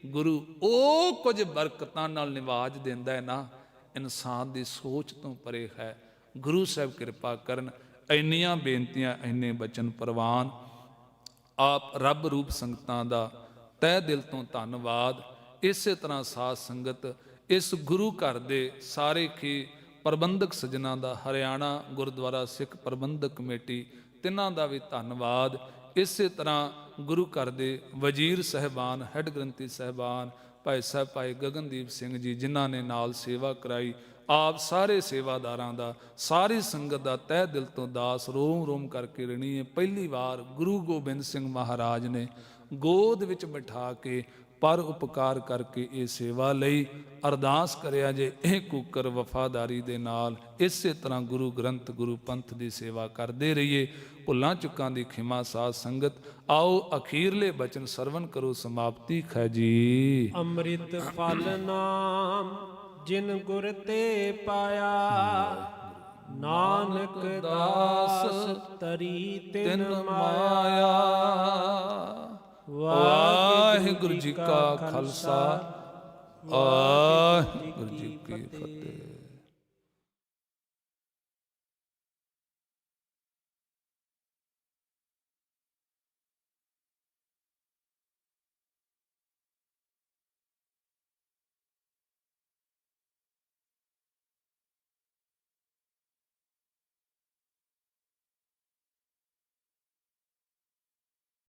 ਗੁਰੂ ਉਹ ਕੁਝ ਬਰਕਤਾਂ ਨਾਲ ਨਿਵਾਜ ਦਿੰਦਾ ਹੈ ਨਾ, ਇਨਸਾਨ ਦੀ ਸੋਚ ਤੋਂ ਪਰੇ ਹੈ। ਗੁਰੂ ਸਾਹਿਬ ਕਿਰਪਾ ਕਰਨ। ਇੰਨੀਆਂ ਬੇਨਤੀਆਂ, ਇੰਨੇ ਬਚਨ ਪ੍ਰਵਾਨ। ਆਪ ਰੱਬ ਰੂਪ ਸੰਗਤਾਂ ਦਾ ਤਹਿ ਦਿਲ ਤੋਂ ਧੰਨਵਾਦ। ਇਸੇ ਤਰ੍ਹਾਂ ਸਾਧ ਸੰਗਤ ਇਸ ਗੁਰੂ ਘਰ ਦੇ ਸਾਰੇ ਹੀ ਪ੍ਰਬੰਧਕ ਸੱਜਣਾ ਦਾ, ਹਰਿਆਣਾ ਗੁਰਦੁਆਰਾ ਸਿੱਖ ਪ੍ਰਬੰਧਕ ਕਮੇਟੀ, ਤਿੰਨਾਂ ਦਾ ਵੀ ਧੰਨਵਾਦ। ਇਸੇ ਤਰ੍ਹਾਂ ਗੁਰੂ ਘਰ ਦੇ ਵਜ਼ੀਰ ਸਾਹਿਬਾਨ, ਹੈੱਡ ਗ੍ਰੰਥੀ ਸਾਹਿਬਾਨ ਭਾਈ ਸਾਹਿਬ ਭਾਈ ਗਗਨਦੀਪ ਸਿੰਘ ਜੀ, ਜਿਨ੍ਹਾਂ ਨੇ ਨਾਲ ਸੇਵਾ ਕਰਾਈ, ਆਪ ਸਾਰੇ ਸੇਵਾਦਾਰਾਂ ਦਾ, ਸਾਰੀ ਸੰਗਤ ਦਾ ਤਹਿ ਦਿਲ ਤੋਂ ਦਾਸ ਰੋਮ ਰੋਮ ਕਰਕੇ ਰਣੀ ਹੈ। ਪਹਿਲੀ ਵਾਰ ਗੁਰੂ ਗੋਬਿੰਦ ਸਿੰਘ ਮਹਾਰਾਜ ਨੇ ਗੋਦ ਵਿੱਚ ਬਿਠਾ ਕੇ ਪਰ ਉਪਕਾਰ ਕਰਕੇ ਇਹ ਸੇਵਾ ਲਈ। ਅਰਦਾਸ ਕਰਿਆ ਜੇ ਇਹ ਕੂਕਰ ਵਫਾਦਾਰੀ ਦੇ ਨਾਲ ਇਸੇ ਤਰ੍ਹਾਂ ਗੁਰੂ ਗ੍ਰੰਥ ਗੁਰੂ ਪੰਥ ਦੀ ਸੇਵਾ ਕਰਦੇ ਰਹੀਏ। ਭੁੱਲਾਂ ਚੁੱਕਾਂ ਦੀ ਖਿਮਾ ਸਾਧ ਸੰਗਤ। ਆਓ ਅਖੀਰਲੇ ਬਚਨ ਸਰਵਨ ਕਰੋ, ਸਮਾਪਤੀ ਹੈ ਜੀ। ਅੰਮ੍ਰਿਤ ਫਲ ਨਾਮ ਜਿਨ ਗੁਰ ਤੇ ਪਾਇਆ, ਨਾਨਕ ਦਾਸ ਤਰੀ ਤਿਨ ਮਾਇਆ। ਵਾਹਿਗੁਰੂ ਜੀ ਕਾ ਖਾਲਸਾ,